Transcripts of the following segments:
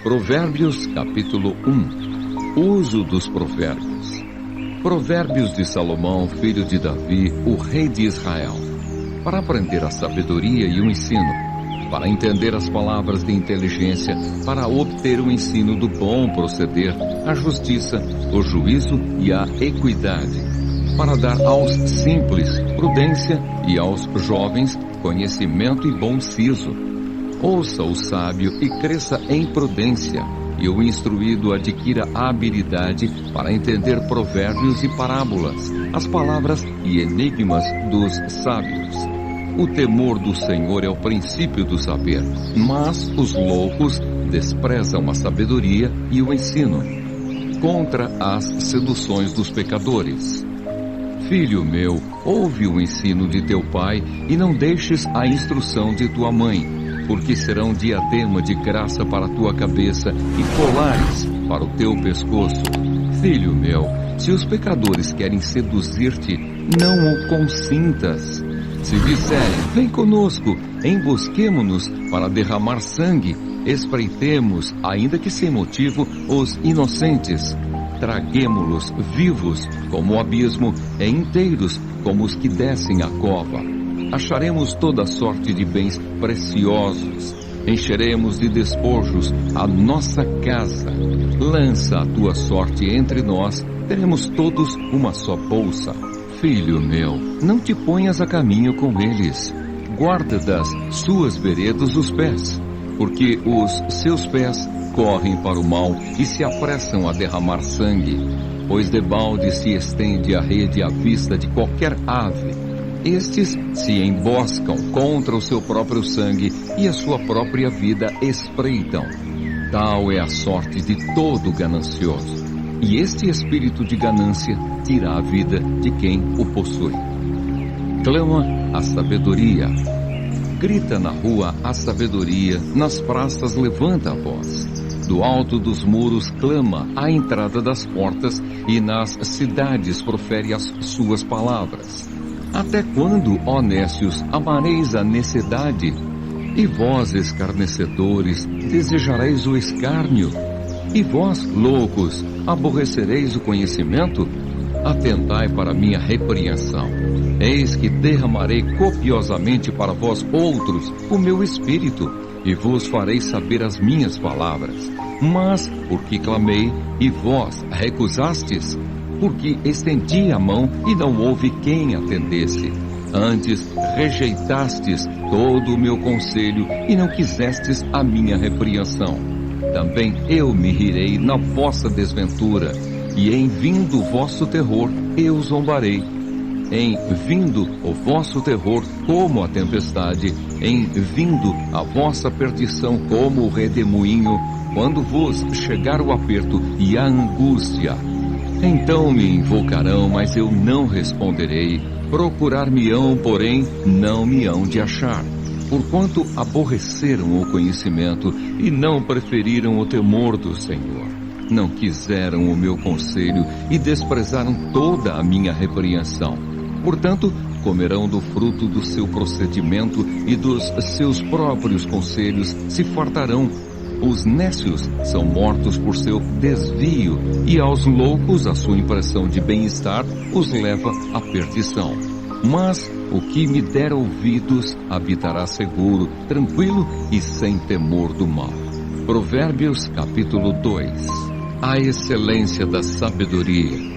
Provérbios capítulo 1. Uso dos provérbios. Provérbios de Salomão, filho de Davi, o rei de Israel. Para aprender a sabedoria e o ensino, para entender as palavras de inteligência, para obter o ensino do bom proceder, a justiça, o juízo e a equidade, para dar aos simples prudência e aos jovens conhecimento e bom siso. Ouça o sábio e cresça em prudência, e o instruído adquira a habilidade para entender provérbios e parábolas, as palavras e enigmas dos sábios. O temor do Senhor é o princípio do saber, mas os loucos desprezam a sabedoria e o ensino, contra as seduções dos pecadores. Filho meu, ouve o ensino de teu pai e não deixes a instrução de tua mãe, porque serão diadema de graça para a tua cabeça e colares para o teu pescoço. Filho meu, se os pecadores querem seduzir-te, não o consintas. Se disserem, vem conosco, embosquemo-nos para derramar sangue, espreitemos, ainda que sem motivo, os inocentes. Traguemo-los vivos como o abismo, e inteiros como os que descem a cova. Acharemos toda sorte de bens preciosos, encheremos de despojos a nossa casa. Lança a tua sorte entre nós, teremos todos uma só bolsa. Filho meu, não te ponhas a caminho com eles, guarda das suas veredas os pés, porque os seus pés correm para o mal e se apressam a derramar sangue, pois debalde se estende a rede à vista de qualquer ave. Estes se emboscam contra o seu próprio sangue e a sua própria vida espreitam. Tal é a sorte de todo ganancioso, e este espírito de ganância tira a vida de quem o possui. Clama a sabedoria. Grita na rua a sabedoria, nas praças levanta a voz. Do alto dos muros clama à entrada das portas e nas cidades profere as suas palavras. Até quando, ó nécios, amareis a necessidade? E vós, escarnecedores, desejareis o escárnio? E vós, loucos, aborrecereis o conhecimento? Atentai para a minha repreensão. Eis que derramarei copiosamente para vós outros o meu espírito, e vos farei saber as minhas palavras. Mas, porque clamei, e vós recusastes, porque estendi a mão e não houve quem atendesse. Antes rejeitastes todo o meu conselho e não quisestes a minha repreensão. Também eu me rirei na vossa desventura, e em vindo o vosso terror eu zombarei. Em vindo o vosso terror como a tempestade, em vindo a vossa perdição como o redemoinho, quando vos chegar o aperto e a angústia. Então me invocarão, mas eu não responderei. Procurar-me-ão, porém, não me hão de achar. Porquanto aborreceram o conhecimento e não preferiram o temor do Senhor. Não quiseram o meu conselho e desprezaram toda a minha repreensão. Portanto, comerão do fruto do seu procedimento e dos seus próprios conselhos se fartarão. Os nécios são mortos por seu desvio, e aos loucos a sua impressão de bem-estar os leva à perdição. Mas o que me der ouvidos habitará seguro, tranquilo e sem temor do mal. Provérbios capítulo 2. A excelência da sabedoria.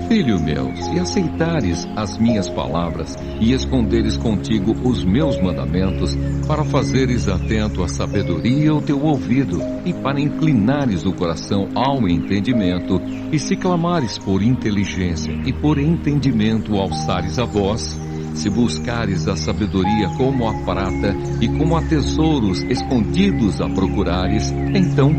Filho meu, se aceitares as minhas palavras e esconderes contigo os meus mandamentos, para fazeres atento à sabedoria o teu ouvido, e para inclinares o coração ao entendimento, e se clamares por inteligência e por entendimento alçares a voz, se buscares a sabedoria como a prata e como a tesouros escondidos a procurares, então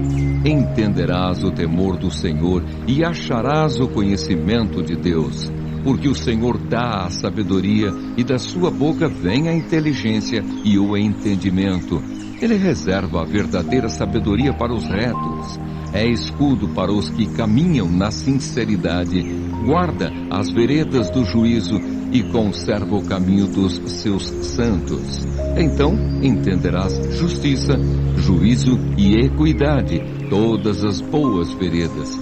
entenderás o temor do Senhor e acharás o conhecimento de Deus. Porque o Senhor dá a sabedoria e da sua boca vem a inteligência e o entendimento. Ele reserva a verdadeira sabedoria para os retos. É escudo para os que caminham na sinceridade. Guarda as veredas do juízo e conserva o caminho dos seus santos. Então entenderás justiça, juízo e equidade, todas as boas veredas.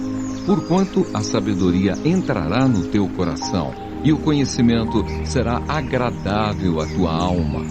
Porquanto a sabedoria entrará no teu coração, e o conhecimento será agradável à tua alma.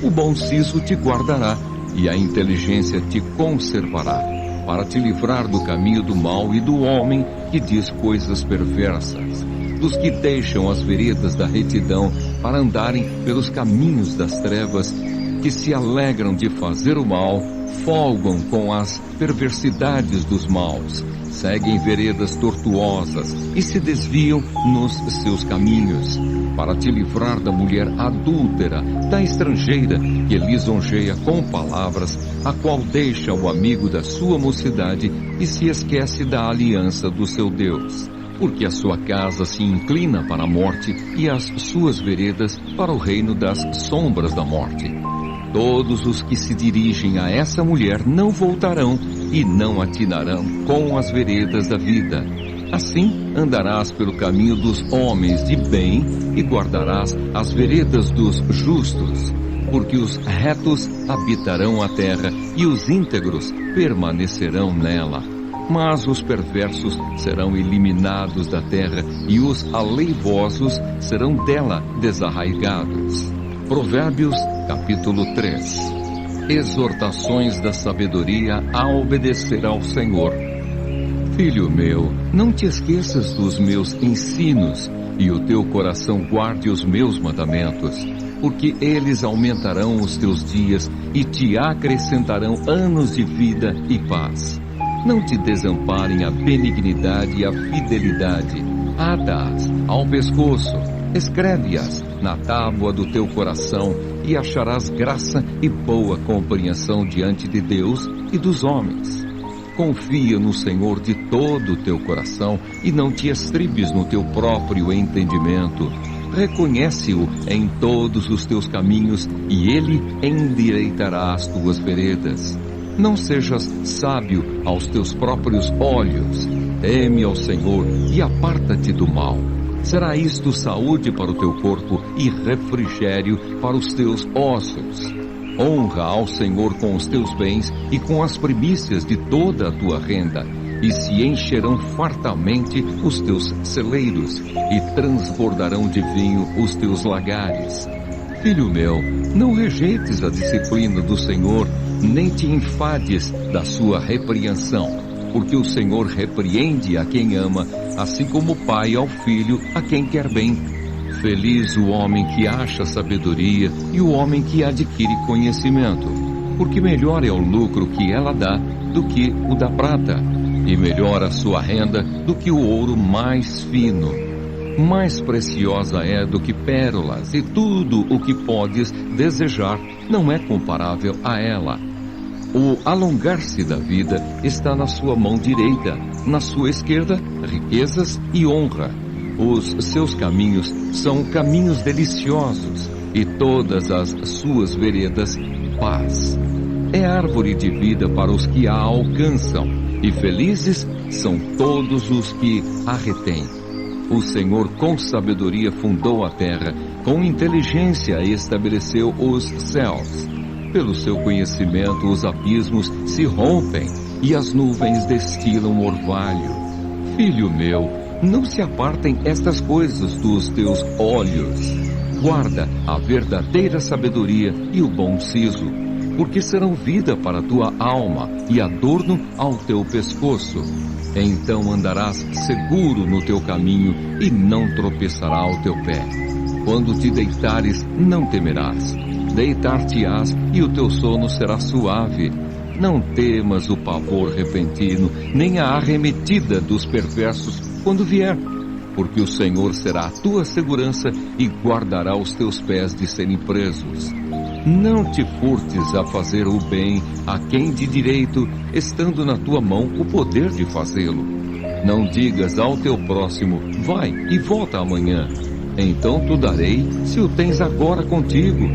O bom siso te guardará, e a inteligência te conservará, para te livrar do caminho do mal e do homem que diz coisas perversas, dos que deixam as veredas da retidão para andarem pelos caminhos das trevas, que se alegram de fazer o mal, folgam com as perversidades dos maus, seguem veredas tortuosas e se desviam nos seus caminhos, para te livrar da mulher adúltera, da estrangeira que lisonjeia com palavras, a qual deixa o amigo da sua mocidade e se esquece da aliança do seu Deus. Porque a sua casa se inclina para a morte e as suas veredas para o reino das sombras da morte. Todos os que se dirigem a essa mulher não voltarão e não atinarão com as veredas da vida. Assim andarás pelo caminho dos homens de bem e guardarás as veredas dos justos, porque os retos habitarão a terra e os íntegros permanecerão nela. Mas os perversos serão eliminados da terra e os aleivosos serão dela desarraigados. Provérbios, capítulo 3. Exortações da sabedoria a obedecer ao Senhor. Filho meu, não te esqueças dos meus ensinos, e o teu coração guarde os meus mandamentos, porque eles aumentarão os teus dias e te acrescentarão anos de vida e paz. Não te desamparem a benignidade e a fidelidade. Ata-as ao pescoço, escreve-as na tábua do teu coração, e acharás graça e boa compreensão diante de Deus e dos homens. Confia no Senhor de todo o teu coração e não te estribes no teu próprio entendimento. Reconhece-o em todos os teus caminhos e ele endireitará as tuas veredas. Não sejas sábio aos teus próprios olhos. Teme ao Senhor e aparta-te do mal. Será isto saúde para o teu corpo e refrigério para os teus ossos. Honra ao Senhor com os teus bens e com as primícias de toda a tua renda, e se encherão fartamente os teus celeiros, e transbordarão de vinho os teus lagares. Filho meu, não rejeites a disciplina do Senhor, nem te enfades da sua repreensão, porque o Senhor repreende a quem ama, assim como o pai ao filho a quem quer bem. Feliz o homem que acha sabedoria e o homem que adquire conhecimento, porque melhor é o lucro que ela dá do que o da prata, e melhor a sua renda do que o ouro mais fino. Mais preciosa é do que pérolas, e tudo o que podes desejar não é comparável a ela. O alongar-se da vida está na sua mão direita, na sua esquerda, riquezas e honra. Os seus caminhos são caminhos deliciosos, e todas as suas veredas, paz. É árvore de vida para os que a alcançam, e felizes são todos os que a retêm. O Senhor com sabedoria fundou a terra, com inteligência estabeleceu os céus. Pelo seu conhecimento os abismos se rompem, e as nuvens destilam orvalho. Filho meu, não se apartem estas coisas dos teus olhos. Guarda a verdadeira sabedoria e o bom siso, porque serão vida para a tua alma e adorno ao teu pescoço. Então andarás seguro no teu caminho e não tropeçará o teu pé. Quando te deitares, não temerás. Deitar-te-ás e o teu sono será suave. Não temas o pavor repentino, nem a arremetida dos perversos quando vier, porque o Senhor será a tua segurança e guardará os teus pés de serem presos. Não te furtes a fazer o bem a quem de direito, estando na tua mão o poder de fazê-lo. Não digas ao teu próximo, vai e volta amanhã, então tu darei se o tens agora contigo.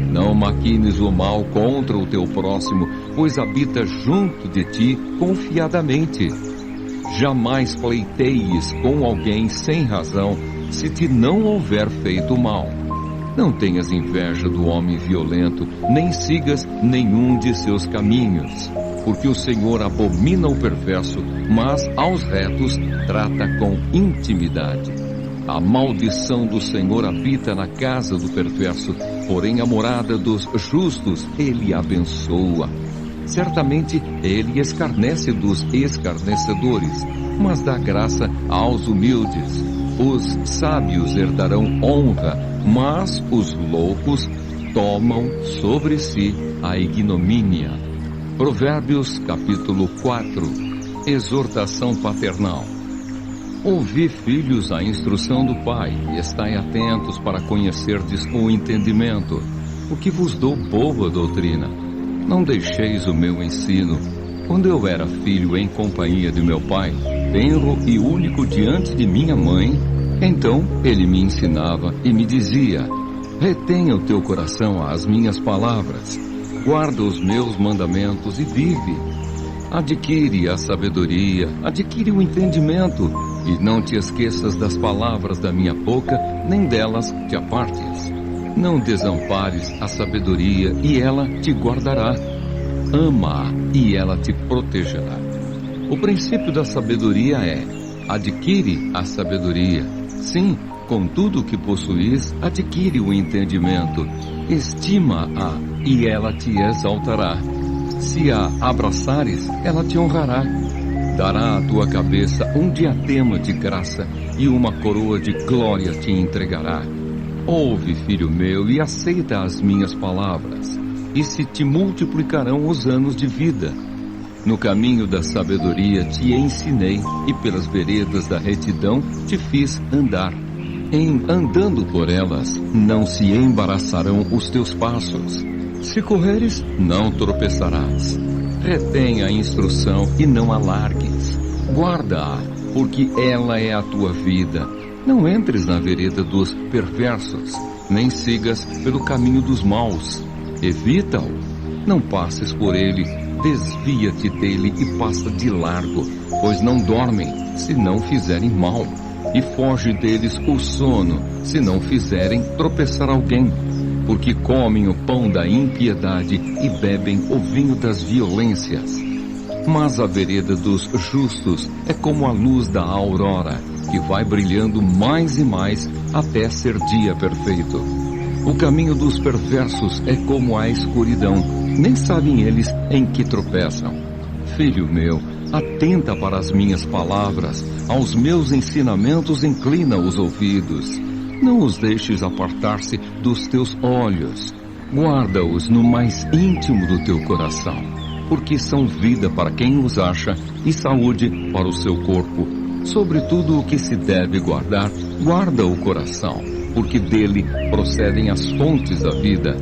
Não maquines o mal contra o teu próximo, pois habita junto de ti confiadamente. Jamais pleiteies com alguém sem razão, se te não houver feito mal. Não tenhas inveja do homem violento, nem sigas nenhum de seus caminhos, porque o Senhor abomina o perverso, mas aos retos trata com intimidade. A maldição do Senhor habita na casa do perverso, porém a morada dos justos ele abençoa. Certamente ele escarnece dos escarnecedores, mas dá graça aos humildes. Os sábios herdarão honra, mas os loucos tomam sobre si a ignomínia. Provérbios capítulo 4. Exortação paternal. Ouvi, filhos, a instrução do Pai, e estai atentos para conhecerdes o entendimento, o que vos dou boa doutrina. Não deixeis o meu ensino. Quando eu era filho em companhia de meu pai, tenro e único diante de minha mãe, então ele me ensinava e me dizia: retenha o teu coração as minhas palavras, guarda os meus mandamentos e vive. Adquire a sabedoria, adquire o entendimento, e não te esqueças das palavras da minha boca, nem delas te apartes. Não desampares a sabedoria, e ela te guardará. Ama-a, e ela te protegerá. O princípio da sabedoria é: adquire a sabedoria. Sim, com tudo o que possuís, adquire o entendimento. Estima-a, e ela te exaltará. Se a abraçares, ela te honrará. Dará à tua cabeça um diadema de graça, e uma coroa de glória te entregará. Ouve, filho meu, e aceita as minhas palavras, e se te multiplicarão os anos de vida. No caminho da sabedoria te ensinei, e pelas veredas da retidão te fiz andar. Em andando por elas, não se embaraçarão os teus passos. Se correres, não tropeçarás. Retém a instrução e não a largues. Guarda-a, porque ela é a tua vida. Não entres na vereda dos perversos, nem sigas pelo caminho dos maus. Evita-o, não passes por ele, desvia-te dele e passa de largo, pois não dormem, se não fizerem mal, e foge deles o sono, se não fizerem tropeçar alguém, porque comem o pão da impiedade e bebem o vinho das violências. Mas a vereda dos justos é como a luz da aurora, que vai brilhando mais e mais até ser dia perfeito. O caminho dos perversos é como a escuridão, nem sabem eles em que tropeçam. Filho meu, atenta para as minhas palavras, aos meus ensinamentos inclina os ouvidos. Não os deixes apartar-se dos teus olhos. Guarda-os no mais íntimo do teu coração, porque são vida para quem os acha e saúde para o seu corpo. Sobre tudo o que se deve guardar, guarda o coração, porque dele procedem as fontes da vida.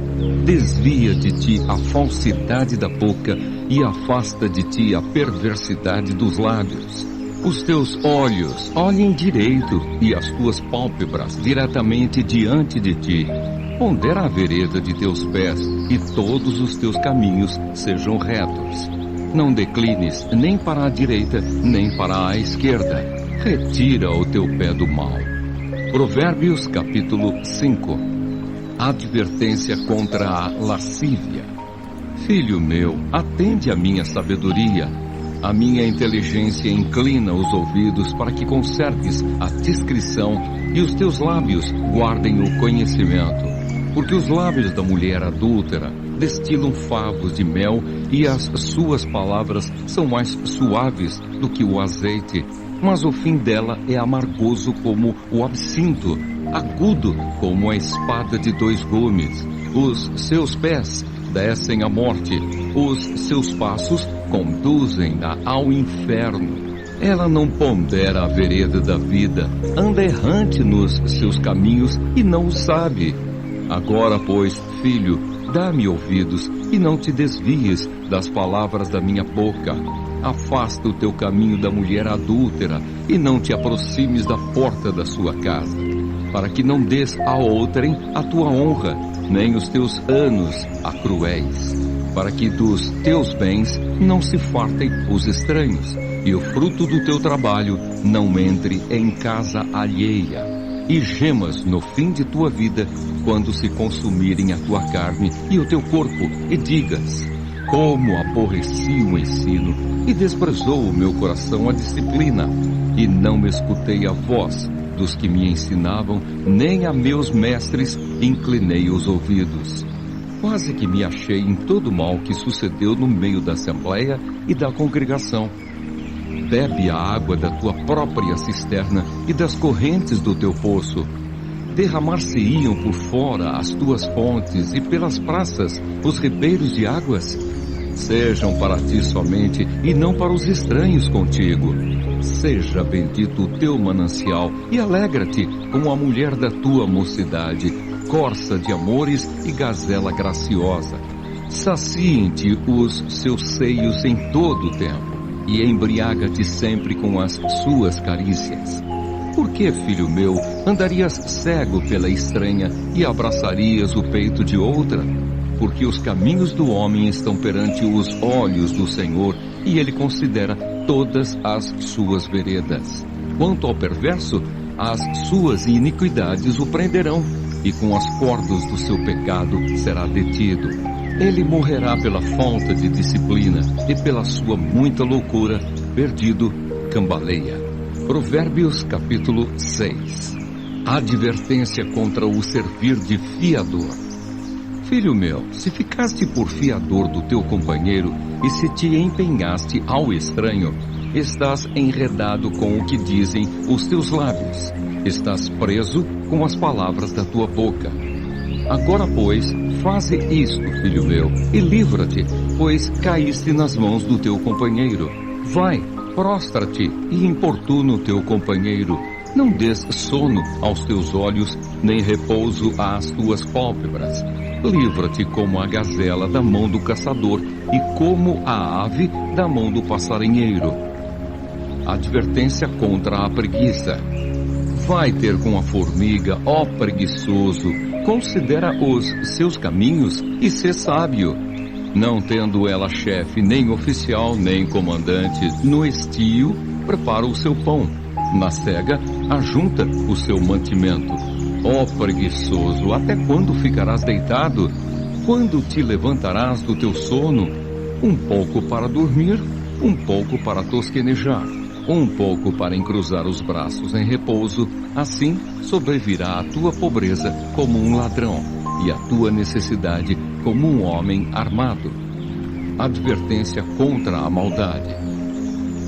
Desvia de ti a falsidade da boca e afasta de ti a perversidade dos lábios. Os teus olhos olhem direito e as tuas pálpebras diretamente diante de ti. Pondera a vereda de teus pés e todos os teus caminhos sejam retos. Não declines nem para a direita nem para a esquerda. Retira o teu pé do mal. Provérbios capítulo 5. Advertência contra a lascívia. Filho meu, atende à minha sabedoria. A minha inteligência inclina os ouvidos para que conserves a discrição e os teus lábios guardem o conhecimento. Porque os lábios da mulher adúltera destilam favos de mel e as suas palavras são mais suaves do que o azeite. Mas o fim dela é amargoso como o absinto, agudo como a espada de 2 gumes. Os seus pés descem à morte, os seus passos conduzem-na ao inferno. Ela não pondera a vereda da vida, anda errante nos seus caminhos e não o sabe. Agora, pois, filho, dá-me ouvidos e não te desvies das palavras da minha boca. Afasta o teu caminho da mulher adúltera e não te aproximes da porta da sua casa, para que não des a outrem a tua honra, nem os teus anos a cruéis, para que dos teus bens não se fartem os estranhos, e o fruto do teu trabalho não entre em casa alheia. e gemas no fim de tua vida, quando se consumirem a tua carne e o teu corpo, e digas: como aborreci o ensino, e desprezou o meu coração a disciplina, e não me escutei a voz dos que me ensinavam, nem a meus mestres inclinei os ouvidos. Quase que me achei em todo o mal que sucedeu no meio da assembleia e da congregação. Bebe a água da tua própria cisterna e das correntes do teu poço. Derramar-se-iam por fora as tuas fontes e pelas praças os ribeiros de águas. Sejam para ti somente e não para os estranhos contigo. Seja bendito o teu manancial e alegra-te com a mulher da tua mocidade, corça de amores e gazela graciosa. Saciem-te os seus seios em todo o tempo e embriaga-te sempre com as suas carícias. Por que, filho meu, andarias cego pela estranha e abraçarias o peito de outra? Porque os caminhos do homem estão perante os olhos do Senhor, e ele considera todas as suas veredas. Quanto ao perverso, as suas iniquidades o prenderão, e com as cordas do seu pecado será detido. Ele morrerá pela falta de disciplina, e pela sua muita loucura, perdido, cambaleia. Provérbios capítulo 6. Advertência contra o servir de fiador. Filho meu, se ficaste por fiador do teu companheiro e se te empenhaste ao estranho, estás enredado com o que dizem os teus lábios, estás preso com as palavras da tua boca. Agora, pois, faze isto, filho meu, e livra-te, pois caíste nas mãos do teu companheiro. Vai, prostra-te e importuna o teu companheiro. Não des sono aos teus olhos, nem repouso às tuas pálpebras. Livra-te como a gazela da mão do caçador e como a ave da mão do passarinheiro. Advertência contra a preguiça. Vai ter com a formiga, ó preguiçoso, considera os seus caminhos e sê sábio. Não tendo ela chefe, nem oficial, nem comandante, no estio, prepara o seu pão. Na cega, ajunta o seu mantimento. Ó preguiçoso, até quando ficarás deitado? Quando te levantarás do teu sono? Um pouco para dormir, um pouco para tosquenejar, um pouco para encruzar os braços em repouso. Assim sobrevirá a tua pobreza como um ladrão, e a tua necessidade como um homem armado. Advertência contra a maldade.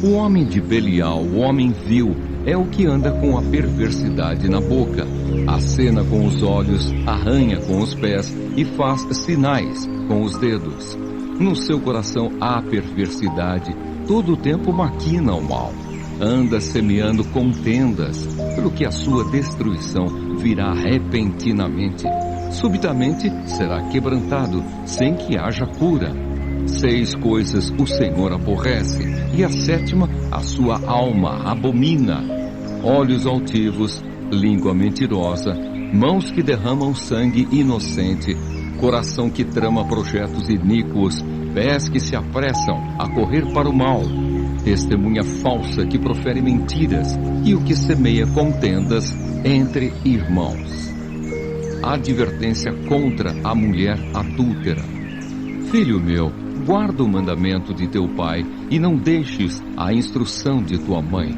O homem de Belial, o homem vil, é o que anda com a perversidade na boca, acena com os olhos, arranha com os pés e faz sinais com os dedos. No seu coração há perversidade, todo o tempo maquina o mal. Anda semeando contendas, pelo que a sua destruição virá repentinamente. Subitamente será quebrantado, sem que haja cura. 6 coisas o Senhor aborrece, e a 7ª a sua alma abomina: olhos altivos, língua mentirosa, mãos que derramam sangue inocente, coração que trama projetos iníquos, pés que se apressam a correr para o mal, testemunha falsa que profere mentiras, e o que semeia contendas entre irmãos. Advertência contra a mulher adúltera. Filho meu, guarda o mandamento de teu pai e não deixes a instrução de tua mãe.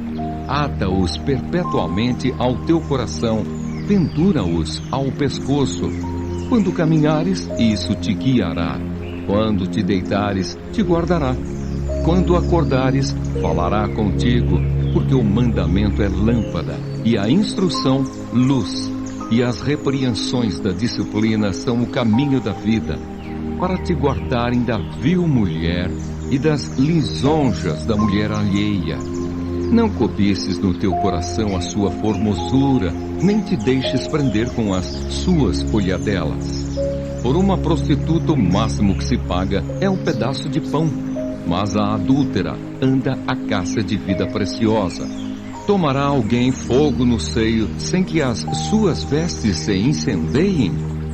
Ata-os perpetuamente ao teu coração, pendura-os ao pescoço. Quando caminhares, isso te guiará. Quando te deitares, te guardará. Quando acordares, falará contigo, porque o mandamento é lâmpada e a instrução luz, e as repreensões da disciplina são o caminho da vida, para te guardarem da vil mulher e das lisonjas da mulher alheia. Não cobices no teu coração a sua formosura, nem te deixes prender com as suas olhadelas. Por uma prostituta o máximo que se paga é um pedaço de pão, mas a adúltera anda à caça de vida preciosa. Tomará alguém fogo no seio sem que as suas vestes se incendeiem?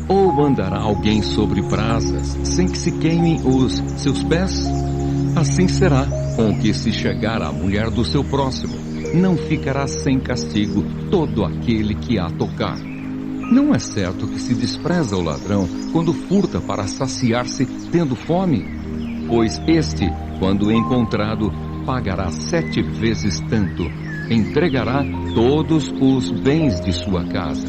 Ou andará alguém sobre brasas, sem que se queimem os seus pés? Assim será com o que se chegar à mulher do seu próximo. não ficará sem castigo todo aquele que a tocar. Não é certo que se despreza o ladrão quando furta para saciar-se tendo fome? Pois este, quando encontrado, pagará 7 vezes tanto, entregará todos os bens de sua casa.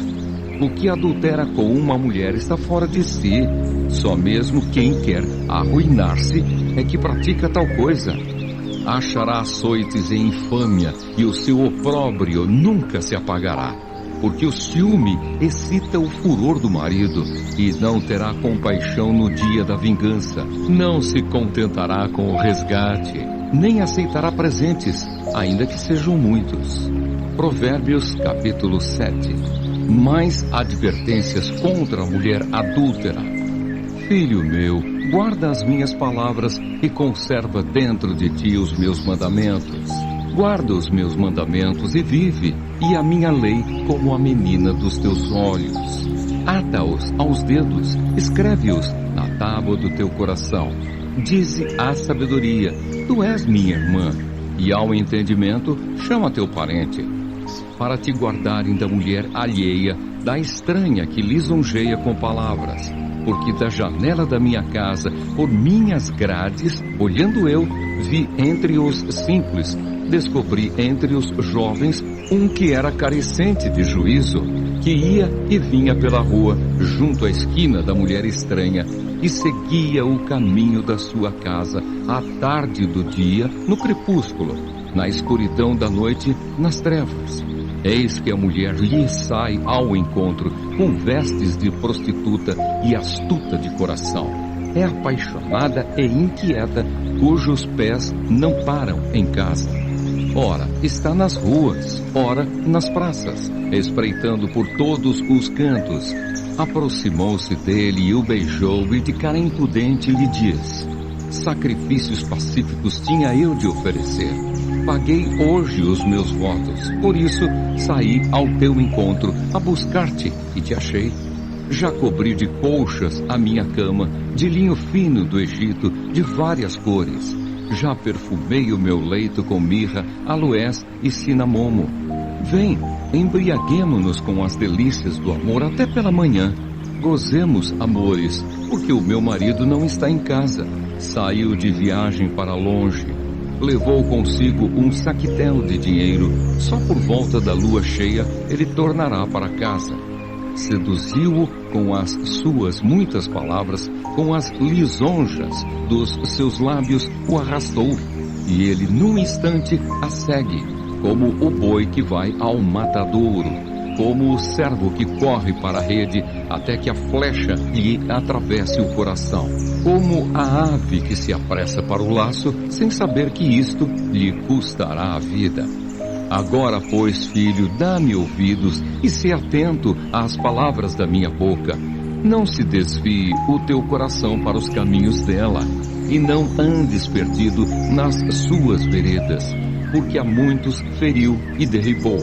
O que adultera com uma mulher está fora de si. Só mesmo quem quer arruinar-se é que pratica tal coisa. Achará açoites e infâmia, e o seu opróbrio nunca se apagará. Porque o ciúme excita o furor do marido, e não terá compaixão no dia da vingança. Não se contentará com o resgate, nem aceitará presentes, ainda que sejam muitos. Provérbios capítulo 7. Mais advertências contra a mulher adúltera. Filho meu, guarda as minhas palavras e conserva dentro de ti os meus mandamentos. Guarda os meus mandamentos e vive, e a minha lei como a menina dos teus olhos. Ata-os aos dedos, escreve-os na tábua do teu coração. Dize à sabedoria, tu és minha irmã, e ao entendimento, chama teu parente. Para te guardarem da mulher alheia, da estranha que lisonjeia com palavras. Porque da janela da minha casa, por minhas grades, olhando eu, vi entre os simples, descobri entre os jovens um que era carecente de juízo, que ia e vinha pela rua, junto à esquina da mulher estranha, e seguia o caminho da sua casa, à tarde do dia, no crepúsculo, na escuridão da noite, nas trevas. Eis que a mulher lhe sai ao encontro, com vestes de prostituta e astuta de coração. É apaixonada e inquieta, cujos pés não param em casa. Ora, está nas ruas, ora, nas praças, espreitando por todos os cantos. Aproximou-se dele e o beijou, e de cara impudente lhe diz: sacrifícios pacíficos tinha eu de oferecer. Paguei hoje os meus votos, por isso saí ao teu encontro, a buscar-te, e te achei. Já cobri de colchas a minha cama, de linho fino do Egito, de várias cores. Já perfumei o meu leito com mirra, aloés e cinamomo. Vem, embriaguemo-nos com as delícias do amor até pela manhã. Gozemos, amores, porque o meu marido não está em casa. Saiu de viagem para longe. Levou consigo um saquetel de dinheiro. Só por volta da lua cheia ele tornará para casa. Seduziu-o com as suas muitas palavras, com as lisonjas dos seus lábios o arrastou. E ele num instante a segue, como o boi que vai ao matadouro, como o servo que corre para a rede até que a flecha lhe atravesse o coração, como a ave que se apressa para o laço, sem saber que isto lhe custará a vida. Agora, pois, filho, dá-me ouvidos e se atento às palavras da minha boca. Não se desvie o teu coração para os caminhos dela, e não andes perdido nas suas veredas, porque a muitos feriu e derribou,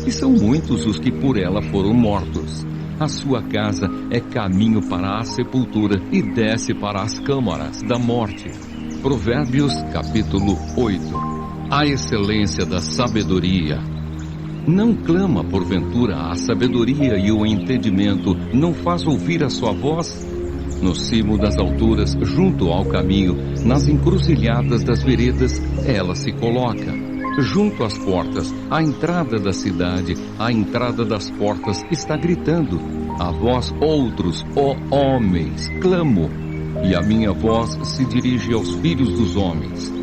e são muitos os que por ela foram mortos. A sua casa é caminho para a sepultura e desce para as câmaras da morte. Provérbios capítulo 8. A excelência da sabedoria. Não clama porventura a sabedoria e o entendimento não faz ouvir a sua voz? No cimo das alturas, junto ao caminho, nas encruzilhadas das veredas, ela se coloca. Junto às portas, à entrada da cidade, à entrada das portas, está gritando: a vós outros, ó homens, clamo, e a minha voz se dirige aos filhos dos homens.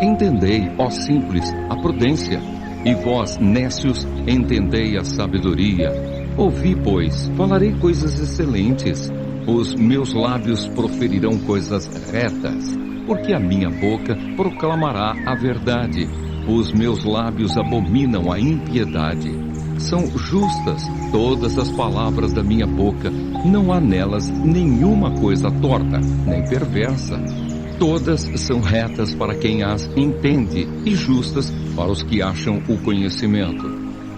Entendei, ó simples, a prudência, e vós, nécios, entendei a sabedoria. Ouvi, pois, falarei coisas excelentes, os meus lábios proferirão coisas retas, porque a minha boca proclamará a verdade, os meus lábios abominam a impiedade. São justas todas as palavras da minha boca, não há nelas nenhuma coisa torta, nem perversa. Todas são retas para quem as entende e justas para os que acham o conhecimento.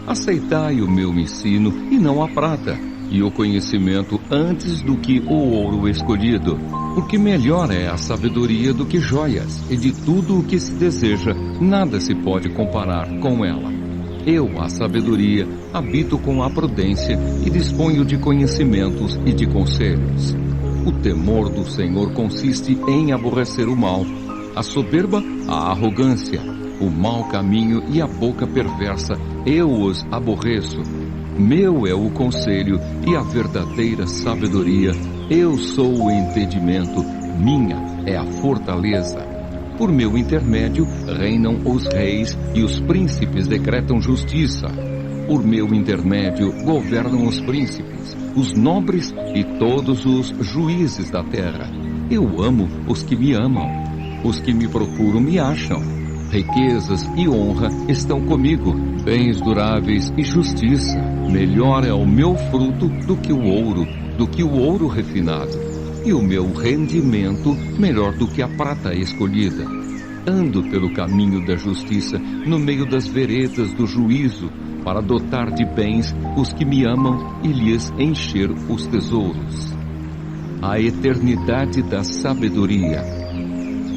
Aceitai o meu ensino e não a prata, e o conhecimento antes do que o ouro escolhido, porque melhor é a sabedoria do que joias, e de tudo o que se deseja, nada se pode comparar com ela. Eu, a sabedoria, habito com a prudência e disponho de conhecimentos e de conselhos. O temor do Senhor consiste em aborrecer o mal, a soberba, a arrogância, o mau caminho e a boca perversa, eu os aborreço. Meu é o conselho e a verdadeira sabedoria, eu sou o entendimento, minha é a fortaleza. Por meu intermédio reinam os reis e os príncipes decretam justiça. Por meu intermédio governam os príncipes, os nobres e todos os juízes da terra. Eu amo os que me amam. Os que me procuram me acham. Riquezas e honra estão comigo, bens duráveis e justiça. Melhor é o meu fruto do que o ouro refinado. E o meu rendimento melhor do que a prata escolhida. Ando pelo caminho da justiça, no meio das veredas do juízo, para dotar de bens os que me amam e lhes encher os tesouros. A eternidade da sabedoria.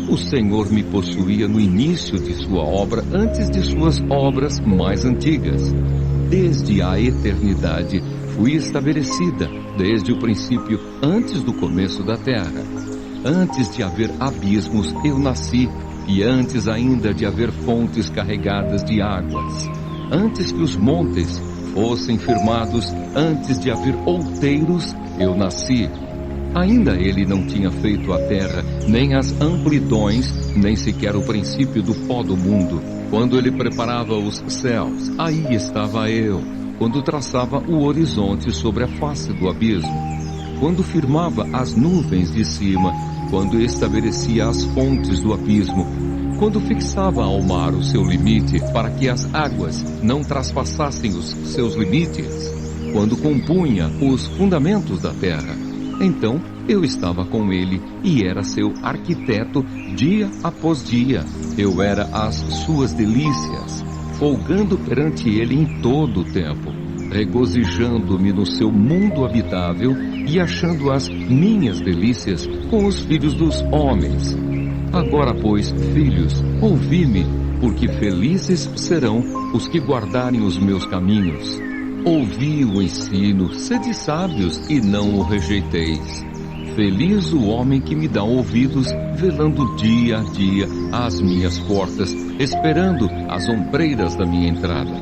O Senhor me possuía no início de sua obra, antes de suas obras mais antigas. Desde a eternidade fui estabelecida, desde o princípio, antes do começo da terra. Antes de haver abismos, eu nasci, e antes ainda de haver fontes carregadas de águas. Antes que os montes fossem firmados, antes de haver outeiros, eu nasci. Ainda ele não tinha feito a terra, nem as amplidões, nem sequer o princípio do pó do mundo. Quando ele preparava os céus, aí estava eu. Quando traçava o horizonte sobre a face do abismo. Quando firmava as nuvens de cima, quando estabelecia as fontes do abismo, quando fixava ao mar o seu limite para que as águas não traspassassem os seus limites, quando compunha os fundamentos da terra, então eu estava com ele e era seu arquiteto dia após dia. Eu era as suas delícias, folgando perante ele em todo o tempo, regozijando-me no seu mundo habitável e achando as minhas delícias com os filhos dos homens. Agora, pois, filhos, ouvi-me, porque felizes serão os que guardarem os meus caminhos. Ouvi o ensino, sede sábios e não o rejeiteis. Feliz o homem que me dá ouvidos, velando dia a dia às minhas portas, esperando as ombreiras da minha entrada.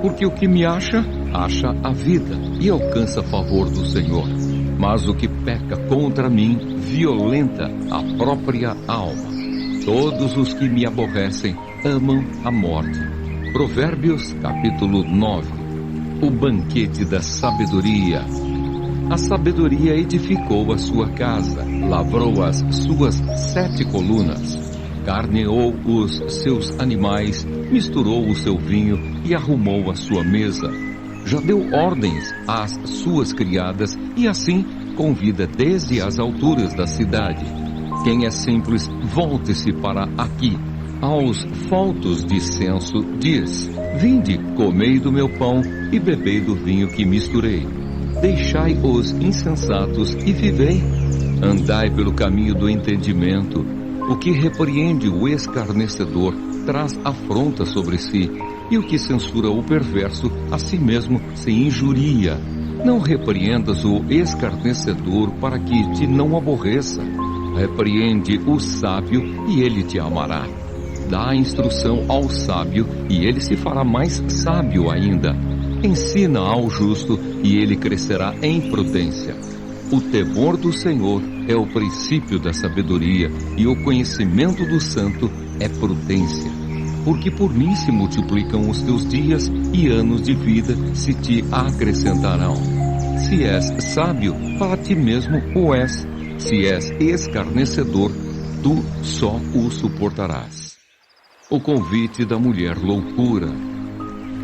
Porque o que me acha a vida e alcança favor do Senhor. Mas o que peca contra mim, violenta a própria alma. Todos os que me aborrecem amam a morte. Provérbios capítulo 9. O banquete da sabedoria. A sabedoria edificou a sua casa, lavrou as suas 7 colunas, carneou os seus animais, misturou o seu vinho e arrumou a sua mesa. Já deu ordens às suas criadas e assim convida desde as alturas da cidade. Quem é simples, volte-se para aqui. Aos faltos de senso diz: vinde, comei do meu pão e bebei do vinho que misturei. Deixai os insensatos e vivei. Andai pelo caminho do entendimento. O que repreende o escarnecedor traz afronta sobre si, e o que censura o perverso a si mesmo se injuria. Não repreendas o escarnecedor para que te não aborreça. Repreende o sábio e ele te amará. Dá instrução ao sábio e ele se fará mais sábio ainda. Ensina ao justo e ele crescerá em prudência. O temor do Senhor é o princípio da sabedoria e o conhecimento do santo é prudência. Porque por mim se multiplicam os teus dias e anos de vida se te acrescentarão. Se és sábio, para ti mesmo o és. Se és escarnecedor, tu só o suportarás. O convite da mulher loucura.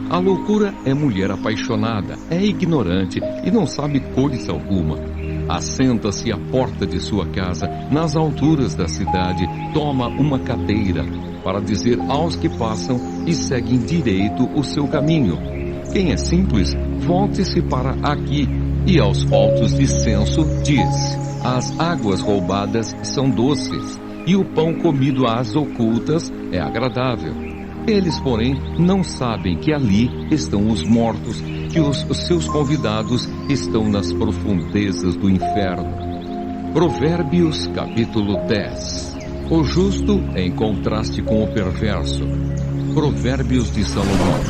A loucura é mulher apaixonada, é ignorante e não sabe coisa alguma. Assenta-se à porta de sua casa, nas alturas da cidade, toma uma cadeira, para dizer aos que passam e seguem direito o seu caminho. Quem é simples, volte-se para aqui, e aos faltos de senso diz: as águas roubadas são doces, e o pão comido às ocultas é agradável. Eles, porém, não sabem que ali estão os mortos, que os seus convidados estão nas profundezas do inferno. Provérbios, capítulo 10. O justo em contraste com o perverso. Provérbios de Salomão.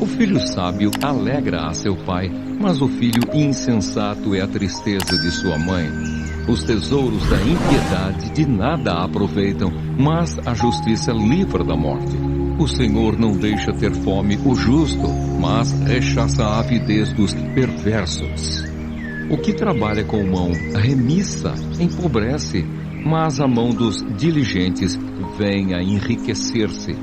O filho sábio alegra a seu pai, mas o filho insensato é a tristeza de sua mãe. Os tesouros da impiedade de nada aproveitam, mas a justiça livra da morte. O Senhor não deixa ter fome o justo, mas rechaça a avidez dos perversos. O que trabalha com mão remissa empobrece, mas a mão dos diligentes vem a enriquecer-se.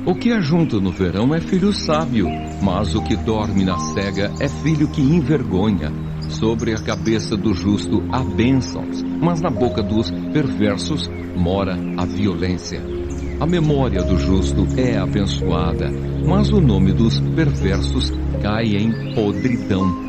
O que ajunta no verão é filho sábio, mas o que dorme na cega é filho que envergonha. Sobre a cabeça do justo há bênçãos, mas na boca dos perversos mora a violência. A memória do justo é abençoada, mas o nome dos perversos cai em podridão.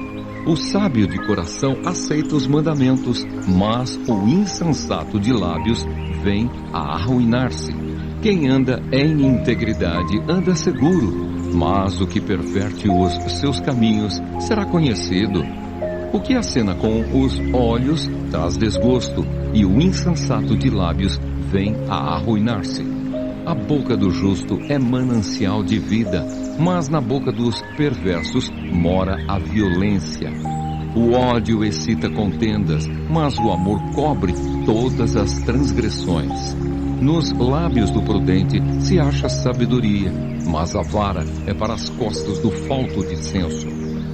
O sábio de coração aceita os mandamentos, mas o insensato de lábios vem a arruinar-se. Quem anda em integridade anda seguro, mas o que perverte os seus caminhos será conhecido. O que acena com os olhos traz desgosto, e o insensato de lábios vem a arruinar-se. A boca do justo é manancial de vida, mas na boca dos perversos mora a violência. O ódio excita contendas, mas o amor cobre todas as transgressões. Nos lábios do prudente se acha sabedoria, mas a vara é para as costas do falto de senso.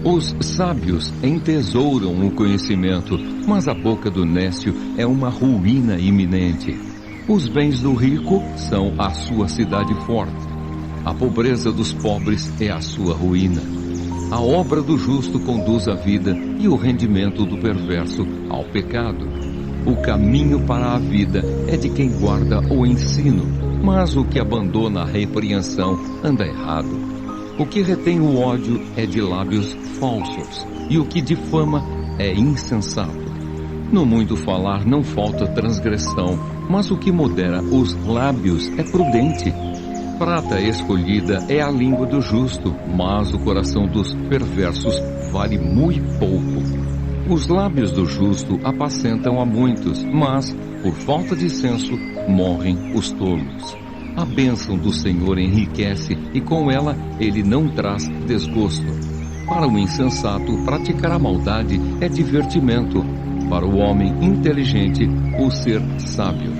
Os sábios entesouram o conhecimento, mas a boca do nécio é uma ruína iminente. Os bens do rico são a sua cidade forte. A pobreza dos pobres é a sua ruína. A obra do justo conduz à vida e o rendimento do perverso ao pecado. O caminho para a vida é de quem guarda o ensino, mas o que abandona a repreensão anda errado. O que retém o ódio é de lábios falsos, e o que difama é insensato. No muito falar não falta transgressão, mas o que modera os lábios é prudente. Prata escolhida é a língua do justo, mas o coração dos perversos vale muito pouco. Os lábios do justo apacentam a muitos, mas, por falta de senso, morrem os tolos. A bênção do Senhor enriquece, e com ela ele não traz desgosto. Para o insensato, praticar a maldade é divertimento. Para o homem inteligente, o ser sábio.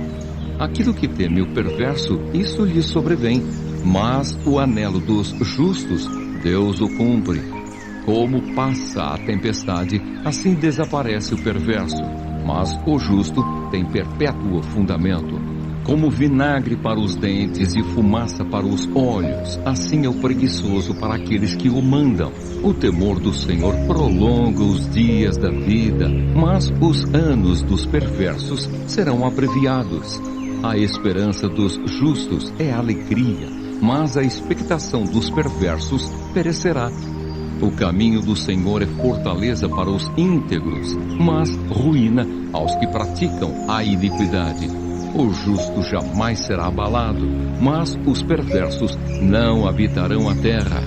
Aquilo que teme o perverso, isso lhe sobrevém, mas o anelo dos justos, Deus o cumpre. Como passa a tempestade, assim desaparece o perverso, mas o justo tem perpétuo fundamento. Como vinagre para os dentes e fumaça para os olhos, assim é o preguiçoso para aqueles que o mandam. O temor do Senhor prolonga os dias da vida, mas os anos dos perversos serão abreviados. A esperança dos justos é alegria, mas a expectação dos perversos perecerá. O caminho do Senhor é fortaleza para os íntegros, mas ruína aos que praticam a iniquidade. O justo jamais será abalado, mas os perversos não habitarão a terra.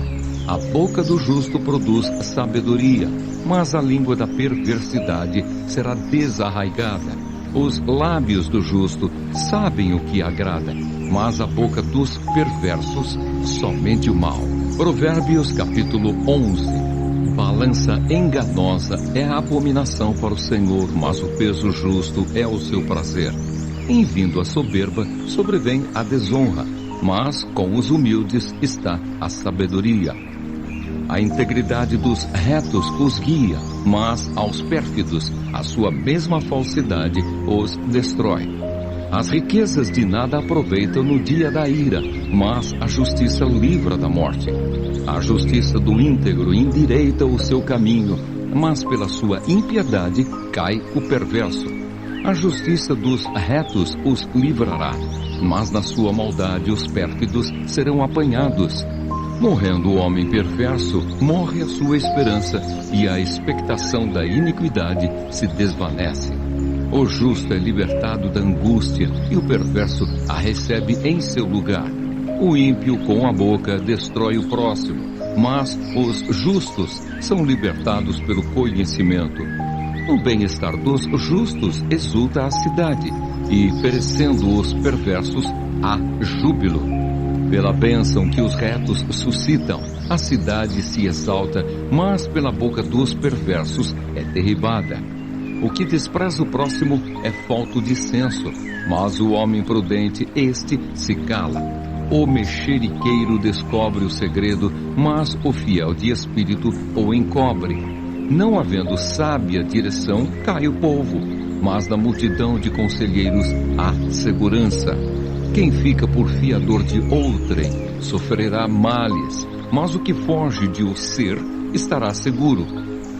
A boca do justo produz sabedoria, mas a língua da perversidade será desarraigada. Os lábios do justo sabem o que agrada, mas a boca dos perversos somente o mal. Provérbios capítulo 11. Balança enganosa é a abominação para o Senhor, mas o peso justo é o seu prazer. Em vindo a soberba, sobrevém a desonra, mas com os humildes está a sabedoria. A integridade dos retos os guia, mas aos pérfidos a sua mesma falsidade os destrói. As riquezas de nada aproveitam no dia da ira, mas a justiça livra da morte. A justiça do íntegro endireita o seu caminho, mas pela sua impiedade cai o perverso. A justiça dos retos os livrará, mas na sua maldade os pérfidos serão apanhados. Morrendo o homem perverso, morre a sua esperança, e a expectação da iniquidade se desvanece. O justo é libertado da angústia, e o perverso a recebe em seu lugar. O ímpio com a boca destrói o próximo, mas os justos são libertados pelo conhecimento. No bem-estar dos justos exulta a cidade, e perecendo os perversos, há júbilo. Pela bênção que os retos suscitam, a cidade se exalta, mas pela boca dos perversos é derribada. O que despreza o próximo é falto de senso, mas o homem prudente, este se cala. O mexeriqueiro descobre o segredo, mas o fiel de espírito o encobre. Não havendo sábia direção, cai o povo, mas na multidão de conselheiros há segurança. Quem fica por fiador de outrem sofrerá males, mas o que foge de o ser estará seguro.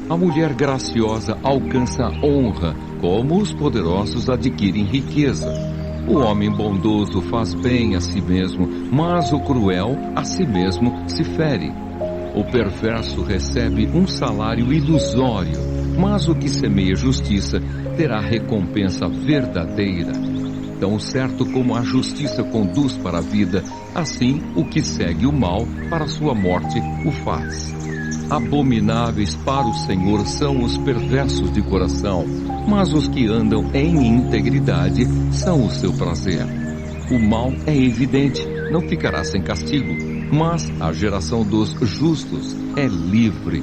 A mulher graciosa alcança honra, como os poderosos adquirem riqueza. O homem bondoso faz bem a si mesmo, mas o cruel a si mesmo se fere. O perverso recebe um salário ilusório, mas o que semeia justiça terá recompensa verdadeira. Tão certo como a justiça conduz para a vida, assim o que segue o mal para a sua morte o faz. Abomináveis para o Senhor são os perversos de coração, mas os que andam em integridade são o seu prazer. O mal é evidente, não ficará sem castigo, mas a geração dos justos é livre.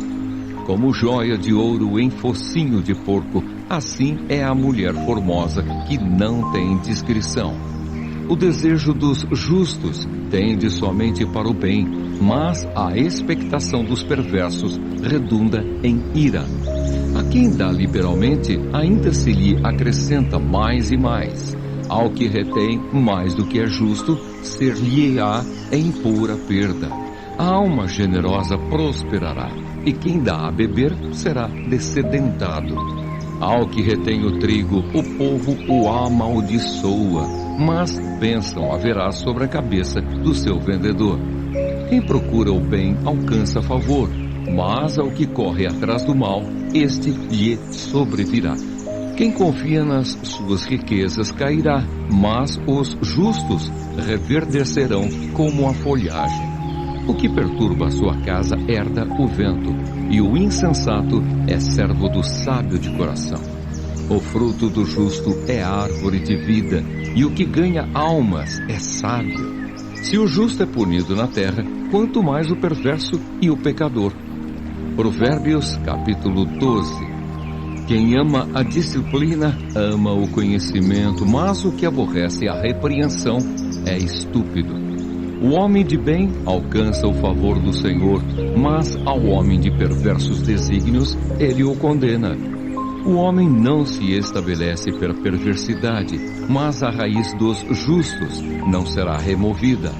Como joia de ouro em focinho de porco, assim é a mulher formosa que não tem discrição. O desejo dos justos tende somente para o bem, mas a expectação dos perversos redunda em ira. A quem dá liberalmente, ainda se lhe acrescenta mais e mais. Ao que retém mais do que é justo, ser-lhe-á em pura perda. A alma generosa prosperará, e quem dá a beber será descedentado. Ao que retém o trigo, o povo o amaldiçoa, mas bênção haverá sobre a cabeça do seu vendedor. Quem procura o bem alcança favor, mas ao que corre atrás do mal, este lhe sobrevirá. Quem confia nas suas riquezas cairá, mas os justos reverdecerão como a folhagem. O que perturba a sua casa herda o vento, e o insensato é servo do sábio de coração. O fruto do justo é árvore de vida, e o que ganha almas é sábio. Se o justo é punido na terra, quanto mais o perverso e o pecador. Provérbios, capítulo 12. Quem ama a disciplina, ama o conhecimento, mas o que aborrece a repreensão é estúpido. O homem de bem alcança o favor do Senhor, mas ao homem de perversos desígnios, ele o condena. O homem não se estabelece pela perversidade, mas a raiz dos justos não será removida.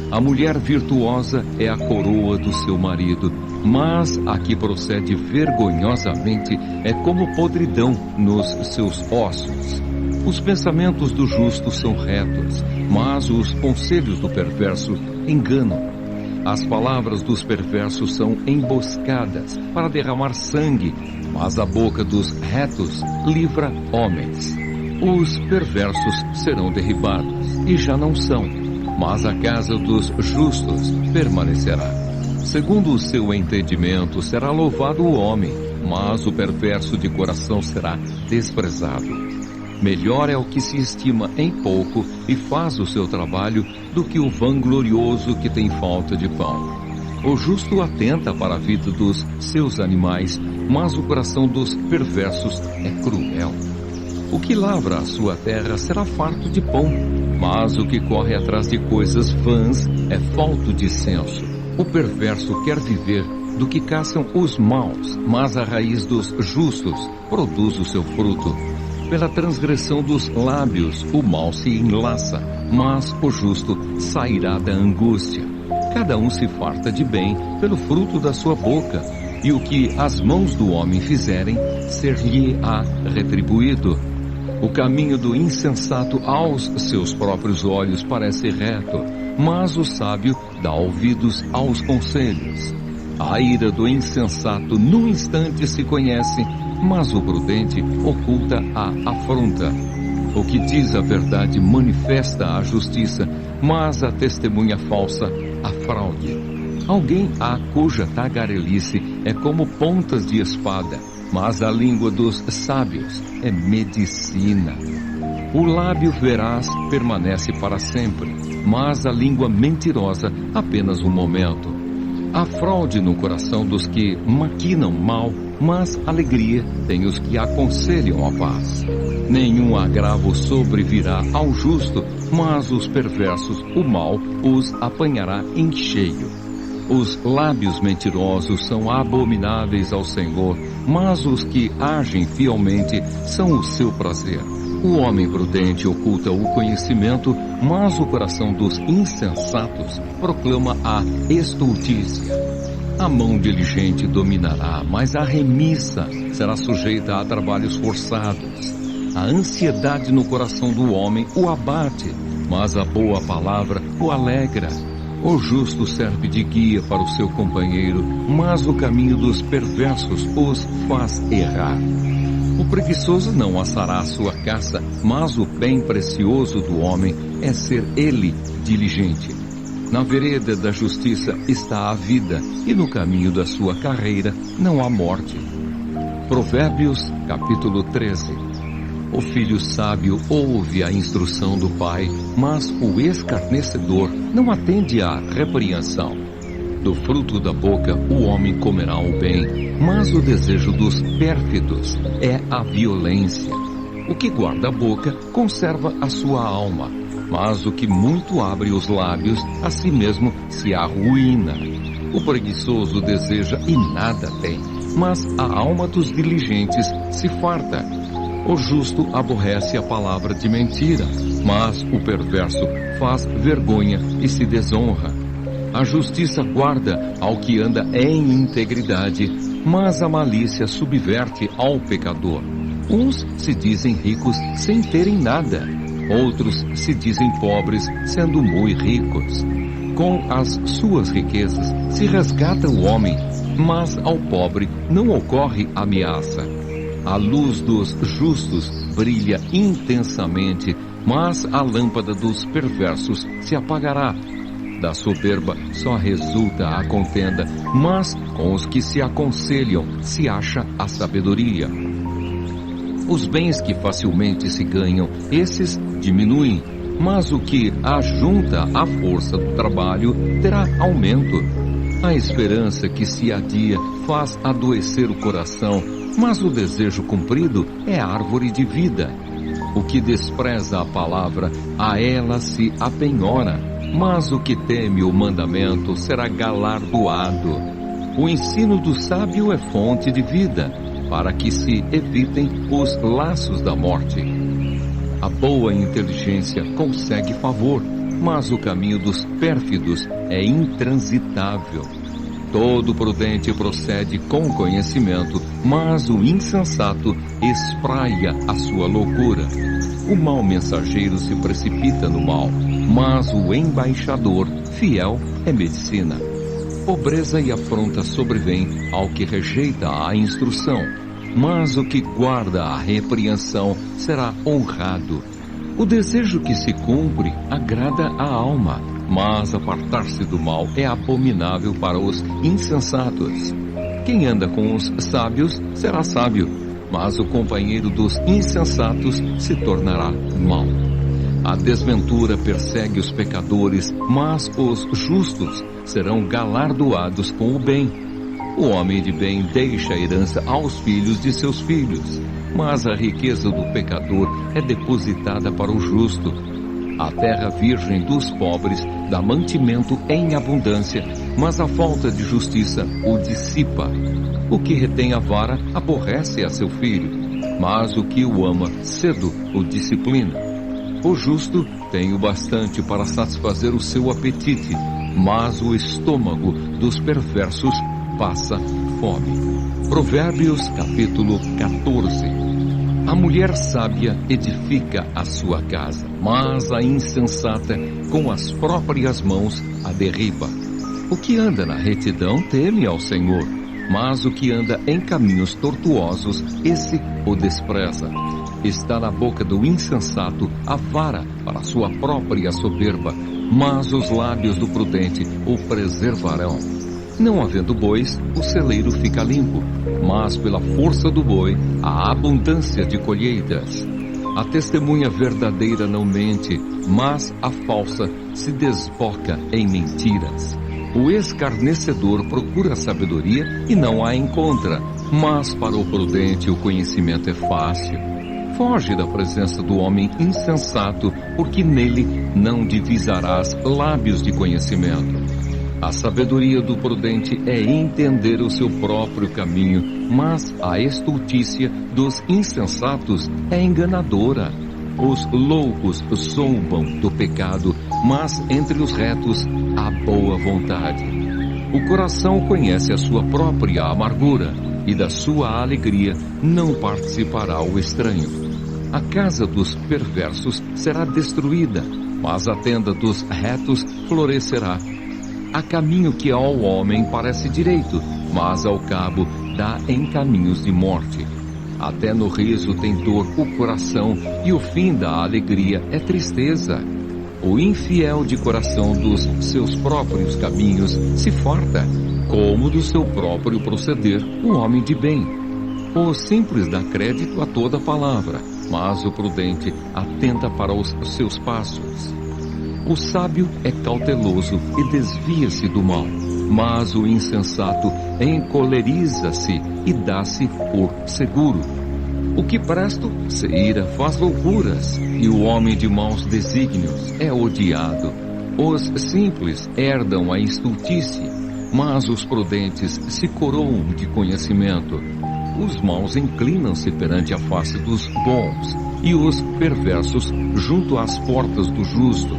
A mulher virtuosa é a coroa do seu marido, mas a que procede vergonhosamente é como podridão nos seus ossos. Os pensamentos do justo são retos, mas os conselhos do perverso enganam. As palavras dos perversos são emboscadas para derramar sangue, mas a boca dos retos livra homens. Os perversos serão derribados, e já não são, mas a casa dos justos permanecerá. Segundo o seu entendimento será louvado o homem, mas o perverso de coração será desprezado. Melhor é o que se estima em pouco e faz o seu trabalho do que o vanglorioso que tem falta de pão. O justo atenta para a vida dos seus animais, mas o coração dos perversos é cruel. O que lavra a sua terra será farto de pão, mas o que corre atrás de coisas vãs é falto de senso. O perverso quer viver do que caçam os maus, mas a raiz dos justos produz o seu fruto. Pela transgressão dos lábios, o mal se enlaça, mas o justo sairá da angústia. Cada um se farta de bem pelo fruto da sua boca, e o que as mãos do homem fizerem, ser-lhe-á retribuído. O caminho do insensato aos seus próprios olhos parece reto, mas o sábio dá ouvidos aos conselhos. A ira do insensato num instante se conhece, mas o prudente oculta a afronta. O que diz a verdade manifesta a justiça, mas a testemunha falsa, a fraude. Alguém há cuja tagarelice é como pontas de espada, mas a língua dos sábios é medicina. O lábio veraz permanece para sempre, mas a língua mentirosa apenas um momento. Há fraude no coração dos que maquinam mal, mas alegria tem os que aconselham a paz. Nenhum agravo sobrevirá ao justo, mas os perversos, o mal os apanhará em cheio. Os lábios mentirosos são abomináveis ao Senhor, mas os que agem fielmente são o seu prazer. O homem prudente oculta o conhecimento, mas o coração dos insensatos proclama a estultícia. A mão diligente dominará, mas a remissa será sujeita a trabalhos forçados. A ansiedade no coração do homem o abate, mas a boa palavra o alegra. O justo serve de guia para o seu companheiro, mas o caminho dos perversos os faz errar. O preguiçoso não assará a sua caça, mas o bem precioso do homem é ser ele diligente. Na vereda da justiça está a vida, e no caminho da sua carreira não há morte. Provérbios, capítulo 13. O filho sábio ouve a instrução do pai, mas o escarnecedor não atende à repreensão. Do fruto da boca o homem comerá o bem, mas o desejo dos pérfidos é a violência. O que guarda a boca conserva a sua alma, mas o que muito abre os lábios a si mesmo se arruína. O preguiçoso deseja e nada tem, mas a alma dos diligentes se farta. O justo aborrece a palavra de mentira, mas o perverso faz vergonha e se desonra. A justiça guarda ao que anda em integridade, mas a malícia subverte ao pecador. Uns se dizem ricos sem terem nada, outros se dizem pobres sendo muito ricos. Com as suas riquezas se resgata o homem, mas ao pobre não ocorre ameaça. A luz dos justos brilha intensamente, mas a lâmpada dos perversos se apagará. Da soberba só resulta a contenda, mas com os que se aconselham se acha a sabedoria. Os bens que facilmente se ganham, esses diminuem, mas o que ajunta à força do trabalho terá aumento. A esperança que se adia faz adoecer o coração, mas o desejo cumprido é árvore de vida. O que despreza a palavra, a ela se apenhora, mas o que teme o mandamento será galardoado. O ensino do sábio é fonte de vida, para que se evitem os laços da morte. A boa inteligência consegue favor, mas o caminho dos pérfidos é intransitável. Todo prudente procede com conhecimento, mas o insensato espraia a sua loucura. O mau mensageiro se precipita no mal, mas o embaixador fiel é medicina. Pobreza e afronta sobrevêm ao que rejeita a instrução, mas o que guarda a repreensão será honrado. O desejo que se cumpre agrada a alma, mas apartar-se do mal é abominável para os insensatos. Quem anda com os sábios será sábio, mas o companheiro dos insensatos se tornará mau. A desventura persegue os pecadores, mas os justos serão galardoados com o bem. O homem de bem deixa a herança aos filhos de seus filhos, mas a riqueza do pecador é depositada para o justo. A terra virgem dos pobres dá mantimento em abundância, mas a falta de justiça o dissipa. O que retém a vara aborrece a seu filho, mas o que o ama cedo o disciplina. O justo tem o bastante para satisfazer o seu apetite, mas o estômago dos perversos passa fome. Provérbios capítulo 14. A mulher sábia edifica a sua casa, mas a insensata com as próprias mãos a derriba. O que anda na retidão teme ao Senhor, mas o que anda em caminhos tortuosos, esse o despreza. Está na boca do insensato a vara para sua própria soberba, mas os lábios do prudente o preservarão. Não havendo bois, o celeiro fica limpo, mas pela força do boi há abundância de colheitas. A testemunha verdadeira não mente, mas a falsa se desboca em mentiras. O escarnecedor procura a sabedoria e não a encontra, mas para o prudente o conhecimento é fácil. Foge da presença do homem insensato, porque nele não divisarás lábios de conhecimento. A sabedoria do prudente é entender o seu próprio caminho, mas a estultícia dos insensatos é enganadora. Os loucos zombam do pecado, mas entre os retos há boa vontade. O coração conhece a sua própria amargura, e da sua alegria não participará o estranho. A casa dos perversos será destruída, mas a tenda dos retos florescerá. Há caminho que ao homem parece direito, mas ao cabo dá em caminhos de morte. Até no riso tem dor o coração, e o fim da alegria é tristeza. O infiel de coração dos seus próprios caminhos se farta, como do seu próprio proceder o homem de bem. O simples dá crédito a toda palavra, mas o prudente atenta para os seus passos. O sábio é cauteloso e desvia-se do mal, mas o insensato encoleriza-se e dá-se por seguro. O que presto se ira faz loucuras, e o homem de maus desígnios é odiado. Os simples herdam a estultice, mas os prudentes se coroam de conhecimento. Os maus inclinam-se perante a face dos bons, e os perversos junto às portas do justo.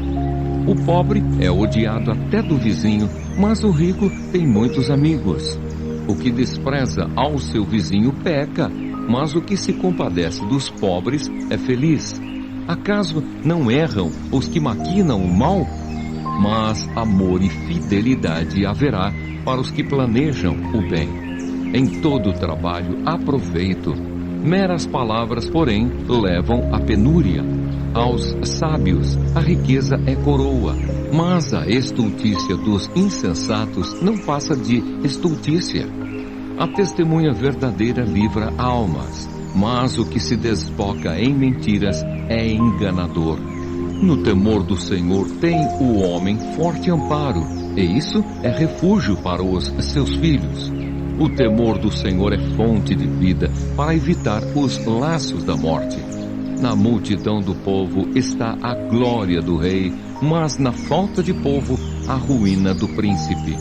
O pobre é odiado até do vizinho, mas o rico tem muitos amigos. O que despreza ao seu vizinho peca, mas o que se compadece dos pobres é feliz. Acaso não erram os que maquinam o mal? Mas amor e fidelidade haverá para os que planejam o bem. Em todo trabalho há proveito. Meras palavras, porém, levam à penúria. Aos sábios a riqueza é coroa, mas a estultícia dos insensatos não passa de estultícia. A testemunha verdadeira livra almas, mas o que se desboca em mentiras é enganador. No temor do Senhor tem o homem forte amparo, e isso é refúgio para os seus filhos. O temor do Senhor é fonte de vida para evitar os laços da morte. Na multidão do povo está a glória do rei, mas na falta de povo a ruína do príncipe.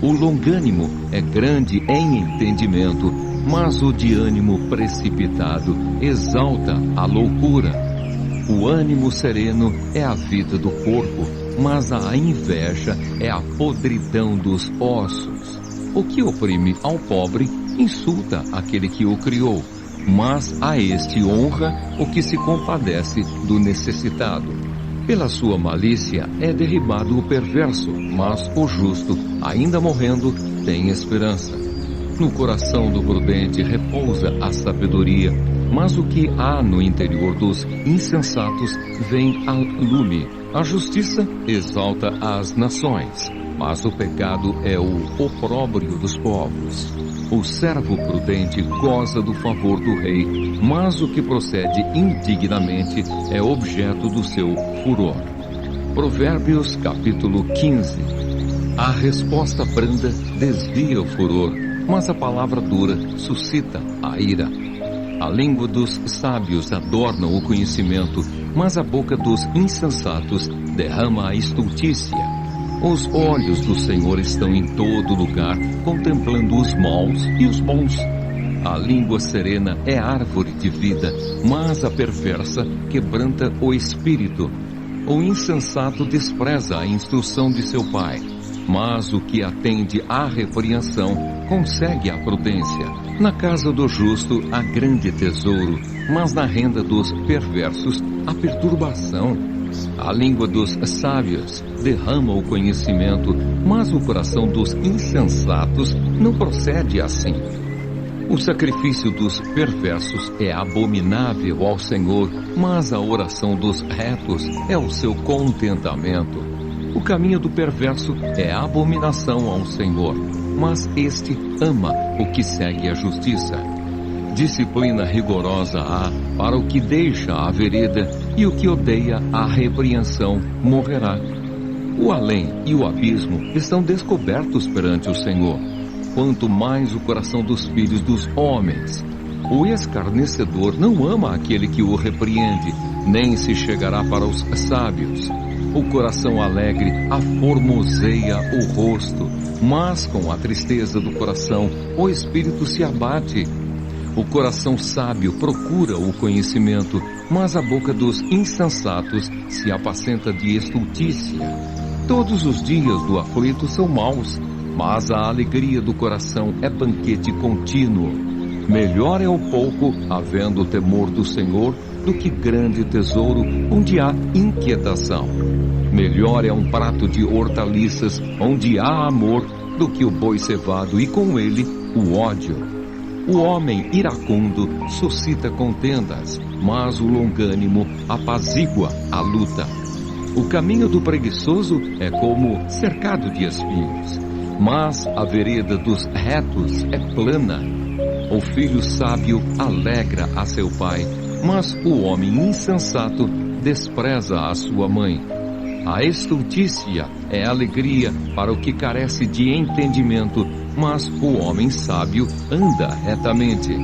O longânimo é grande em entendimento, mas o de ânimo precipitado exalta a loucura. O ânimo sereno é a vida do corpo, mas a inveja é a podridão dos ossos. O que oprime ao pobre insulta aquele que o criou, mas a este honra o que se compadece do necessitado. Pela sua malícia é derribado o perverso, mas o justo, ainda morrendo, tem esperança. No coração do prudente repousa a sabedoria, mas o que há no interior dos insensatos vem ao lume. A justiça exalta as nações, mas o pecado é o opróbrio dos povos. O servo prudente goza do favor do rei, mas o que procede indignamente é objeto do seu furor. Provérbios capítulo 15. A resposta branda desvia o furor, mas a palavra dura suscita a ira. A língua dos sábios adorna o conhecimento, mas a boca dos insensatos derrama a estultícia. Os olhos do Senhor estão em todo lugar, contemplando os maus e os bons. A língua serena é árvore de vida, mas a perversa quebranta o espírito. O insensato despreza a instrução de seu pai, mas o que atende à repreensão consegue a prudência. Na casa do justo há grande tesouro, mas na renda dos perversos há perturbação. A língua dos sábios derrama o conhecimento, mas o coração dos insensatos não procede assim. O sacrifício dos perversos é abominável ao Senhor, mas a oração dos retos é o seu contentamento. O caminho do perverso é abominação ao Senhor, mas este ama o que segue a justiça. Disciplina rigorosa há para o que deixa a vereda, e o que odeia a repreensão morrerá. O além e o abismo estão descobertos perante o Senhor, quanto mais o coração dos filhos dos homens. O escarnecedor não ama aquele que o repreende, nem se chegará para os sábios. O coração alegre aformoseia o rosto, mas com a tristeza do coração o espírito se abate. O coração sábio procura o conhecimento, mas a boca dos insensatos se apacenta de estultícia. Todos os dias do aflito são maus, mas a alegria do coração é banquete contínuo. Melhor é o pouco, havendo o temor do Senhor, do que grande tesouro, onde há inquietação. Melhor é um prato de hortaliças, onde há amor, do que o boi cevado e com ele o ódio. O homem iracundo suscita contendas, mas o longânimo apazigua a luta. O caminho do preguiçoso é como cercado de espinhos, mas a vereda dos retos é plana. O filho sábio alegra a seu pai, mas o homem insensato despreza a sua mãe. A estultícia é alegria para o que carece de entendimento, mas o homem sábio anda retamente.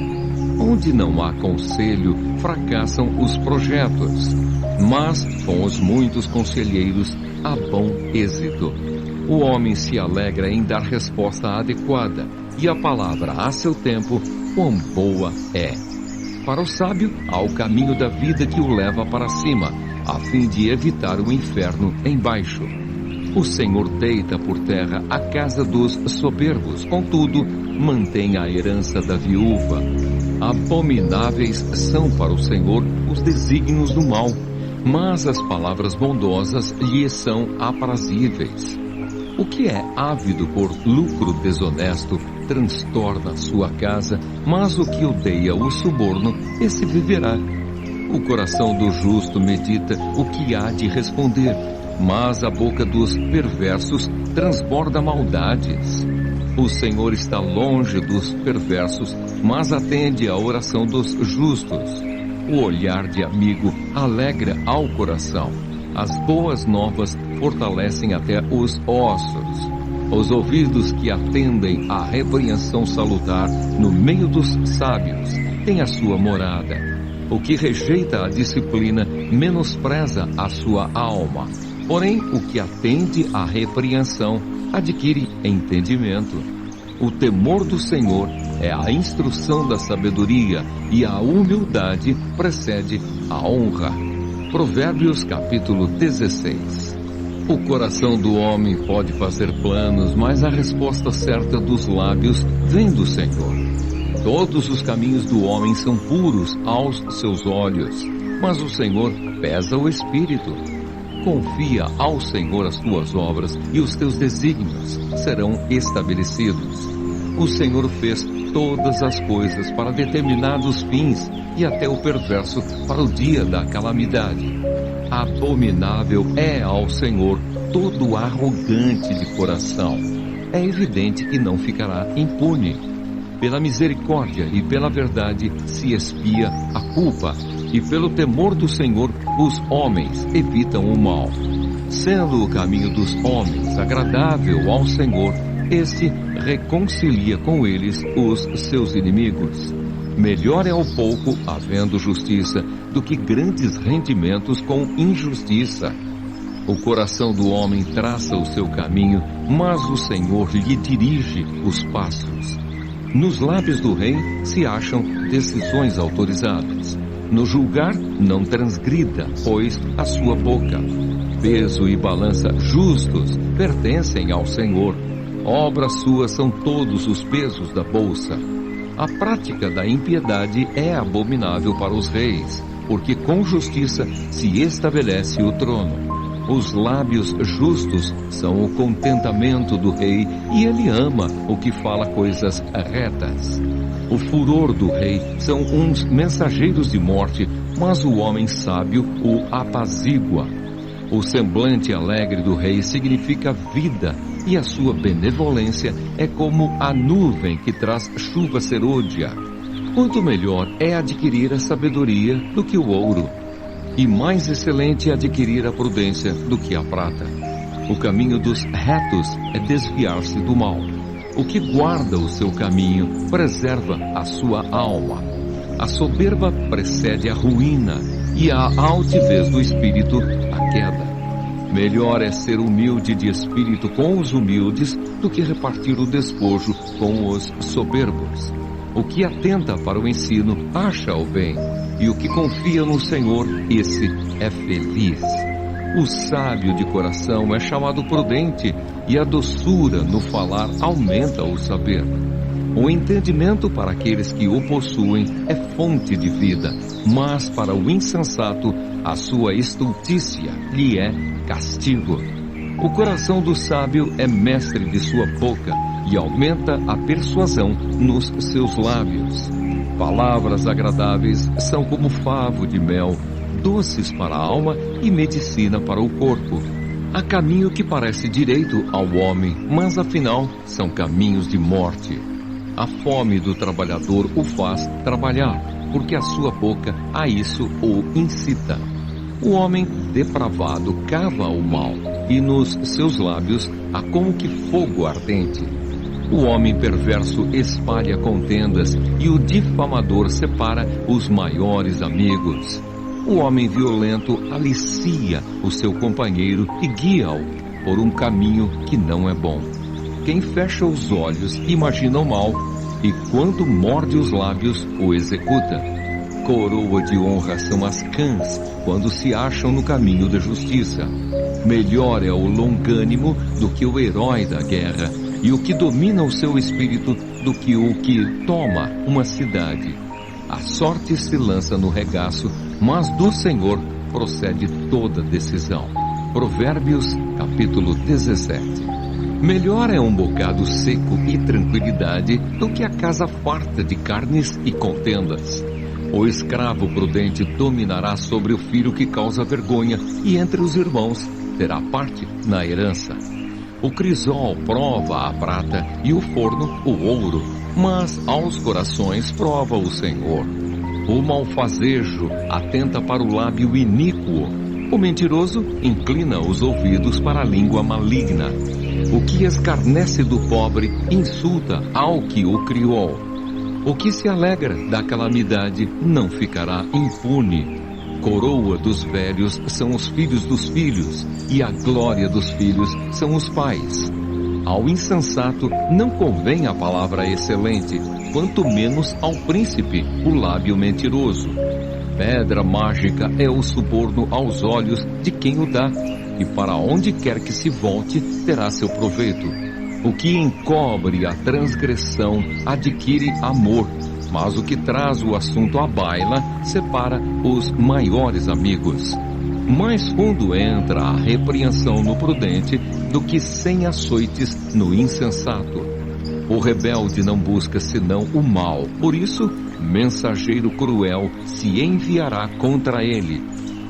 Onde não há conselho, fracassam os projetos, mas com os muitos conselheiros há bom êxito. O homem se alegra em dar resposta adequada, e a palavra a seu tempo, quão boa é. Para o sábio, há o caminho da vida que o leva para cima, a fim de evitar o inferno embaixo. O Senhor deita por terra a casa dos soberbos, contudo, mantém a herança da viúva. Abomináveis são para o Senhor os desígnios do mal, mas as palavras bondosas lhe são aprazíveis. O que é ávido por lucro desonesto transtorna sua casa, mas o que odeia o suborno, esse viverá. O coração do justo medita o que há de responder, mas a boca dos perversos transborda maldades. O Senhor está longe dos perversos, mas atende à oração dos justos. O olhar de amigo alegra ao coração. As boas novas fortalecem até os ossos. Os ouvidos que atendem à repreensão salutar no meio dos sábios têm a sua morada. O que rejeita a disciplina menospreza a sua alma. Porém, o que atende à repreensão adquire entendimento. O temor do Senhor é a instrução da sabedoria, e a humildade precede a honra. Provérbios capítulo 16. O coração do homem pode fazer planos, mas a resposta certa dos lábios vem do Senhor. Todos os caminhos do homem são puros aos seus olhos, mas o Senhor pesa o espírito. Confia ao Senhor as tuas obras, e os teus desígnios serão estabelecidos. O Senhor fez todas as coisas para determinados fins, e até o perverso para o dia da calamidade. Abominável é ao Senhor todo arrogante de coração. É evidente que não ficará impune. Pela misericórdia e pela verdade se expia a culpa, e pelo temor do Senhor os homens evitam o mal. Sendo o caminho dos homens agradável ao Senhor, este reconcilia com eles os seus inimigos. Melhor é o pouco, havendo justiça, do que grandes rendimentos com injustiça. O coração do homem traça o seu caminho, mas o Senhor lhe dirige os passos. Nos lábios do rei se acham decisões autorizadas. No julgar, não transgrida, pois a sua boca. Peso e balança justos pertencem ao Senhor. Obras suas são todos os pesos da bolsa. A prática da impiedade é abominável para os reis, porque com justiça se estabelece o trono. Os lábios justos são o contentamento do rei, e ele ama o que fala coisas retas. O furor do rei são uns mensageiros de morte, mas o homem sábio o apazigua. O semblante alegre do rei significa vida, e a sua benevolência é como a nuvem que traz chuva serôdia. Quanto melhor é adquirir a sabedoria do que o ouro, e mais excelente é adquirir a prudência do que a prata. O caminho dos retos é desviar-se do mal. O que guarda o seu caminho preserva a sua alma. A soberba precede a ruína, e a altivez do espírito a queda. Melhor é ser humilde de espírito com os humildes do que repartir o despojo com os soberbos. O que atenta para o ensino acha o bem, e o que confia no Senhor, esse é feliz. O sábio de coração é chamado prudente, e a doçura no falar aumenta o saber. O entendimento para aqueles que o possuem é fonte de vida, mas para o insensato a sua estultícia lhe é castigo. O coração do sábio é mestre de sua boca e aumenta a persuasão nos seus lábios. Palavras agradáveis são como favo de mel, doces para a alma e medicina para o corpo. Há caminho que parece direito ao homem, mas afinal são caminhos de morte. A fome do trabalhador o faz trabalhar, porque a sua boca a isso o incita. O homem depravado cava o mal, e nos seus lábios há como que fogo ardente. O homem perverso espalha contendas, e o difamador separa os maiores amigos. O homem violento alicia o seu companheiro e guia-o por um caminho que não é bom. Quem fecha os olhos imagina o mal, e quando morde os lábios o executa. Coroa de honra são as cãs quando se acham no caminho da justiça. Melhor é o longânimo do que o herói da guerra, e o que domina o seu espírito do que o que toma uma cidade. A sorte se lança no regaço, mas do Senhor procede toda decisão. Provérbios, capítulo 17. Melhor é um bocado seco e tranquilidade do que a casa farta de carnes e contendas. O escravo prudente dominará sobre o filho que causa vergonha, e entre os irmãos terá parte na herança. O crisol prova a prata e o forno o ouro, mas aos corações prova o Senhor. O malfazejo atenta para o lábio iníquo. O mentiroso inclina os ouvidos para a língua maligna. O que escarnece do pobre insulta ao que o criou. O que se alegra da calamidade não ficará impune. Coroa dos velhos são os filhos dos filhos, e a glória dos filhos são os pais. Ao insensato não convém a palavra excelente, quanto menos ao príncipe o lábio mentiroso. Pedra mágica é o suborno aos olhos de quem o dá, e para onde quer que se volte terá seu proveito. O que encobre a transgressão adquire amor, mas o que traz o assunto à baila separa os maiores amigos. Mais fundo entra a repreensão no prudente do que 100 açoites no insensato. O rebelde não busca senão o mal, por isso, mensageiro cruel se enviará contra ele.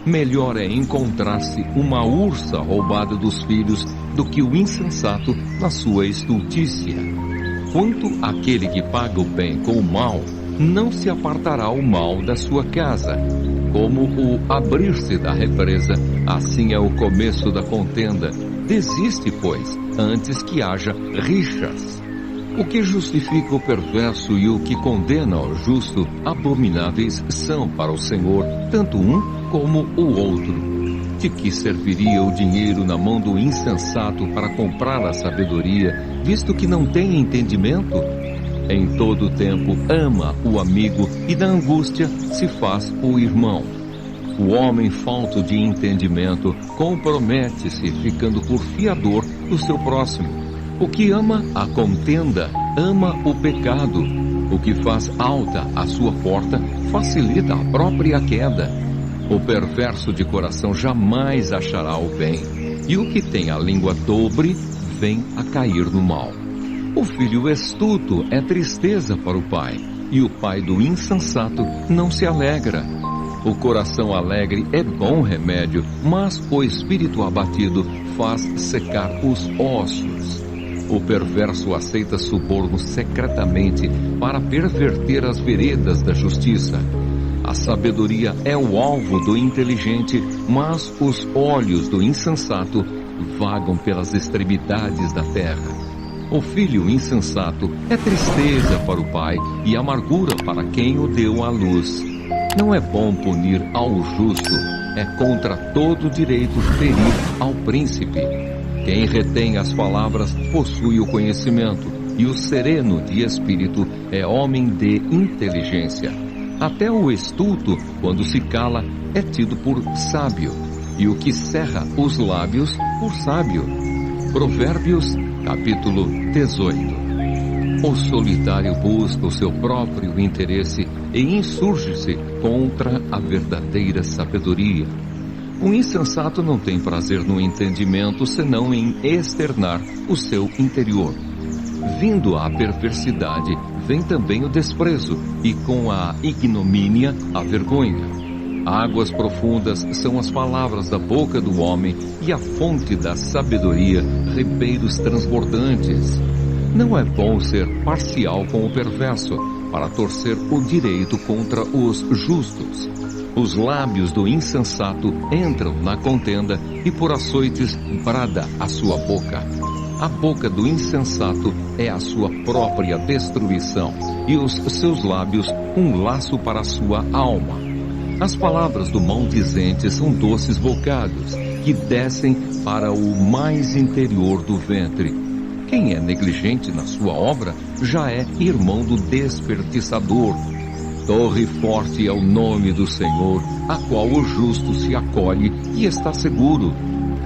Melhor é encontrar-se uma ursa roubada dos filhos do que o insensato na sua estultícia. Quanto àquele que paga o bem com o mal, não se apartará o mal da sua casa. Como o abrir-se da represa, assim é o começo da contenda. Desiste, pois, antes que haja rixas. O que justifica o perverso e o que condena o justo, abomináveis são para o Senhor, tanto um como o outro. De que serviria o dinheiro na mão do insensato para comprar a sabedoria, visto que não tem entendimento? Em todo o tempo ama o amigo, e da angústia se faz o irmão. O homem falto de entendimento compromete-se ficando por fiador do seu próximo. O que ama a contenda, ama o pecado. O que faz alta a sua porta, facilita a própria queda. O perverso de coração jamais achará o bem, e o que tem a língua dobre, vem a cair no mal. O filho astuto é tristeza para o pai, e o pai do insensato não se alegra. O coração alegre é bom remédio, mas o espírito abatido faz secar os ossos. O perverso aceita suborno secretamente para perverter as veredas da justiça. A sabedoria é o alvo do inteligente, mas os olhos do insensato vagam pelas extremidades da terra. O filho insensato é tristeza para o pai e amargura para quem o deu à luz. Não é bom punir ao justo, é contra todo direito ferir ao príncipe. Quem retém as palavras possui o conhecimento, e o sereno de espírito é homem de inteligência. Até o estulto, quando se cala, é tido por sábio, e o que cerra os lábios, por sábio. Provérbios, capítulo 18. O solitário busca o seu próprio interesse e insurge-se contra a verdadeira sabedoria. O insensato não tem prazer no entendimento, senão em externar o seu interior. Vindo a perversidade, vem também o desprezo, e com a ignomínia, a vergonha. Águas profundas são as palavras da boca do homem, e a fonte da sabedoria, ribeiros transbordantes. Não é bom ser parcial com o perverso, para torcer o direito contra os justos. Os lábios do insensato entram na contenda, e por açoites brada a sua boca. A boca do insensato é a sua própria destruição, e os seus lábios um laço para a sua alma. As palavras do maldizente são doces bocados, que descem para o mais interior do ventre. Quem é negligente na sua obra já é irmão do desperdiçador. Torre forte é o nome do Senhor, a qual o justo se acolhe e está seguro.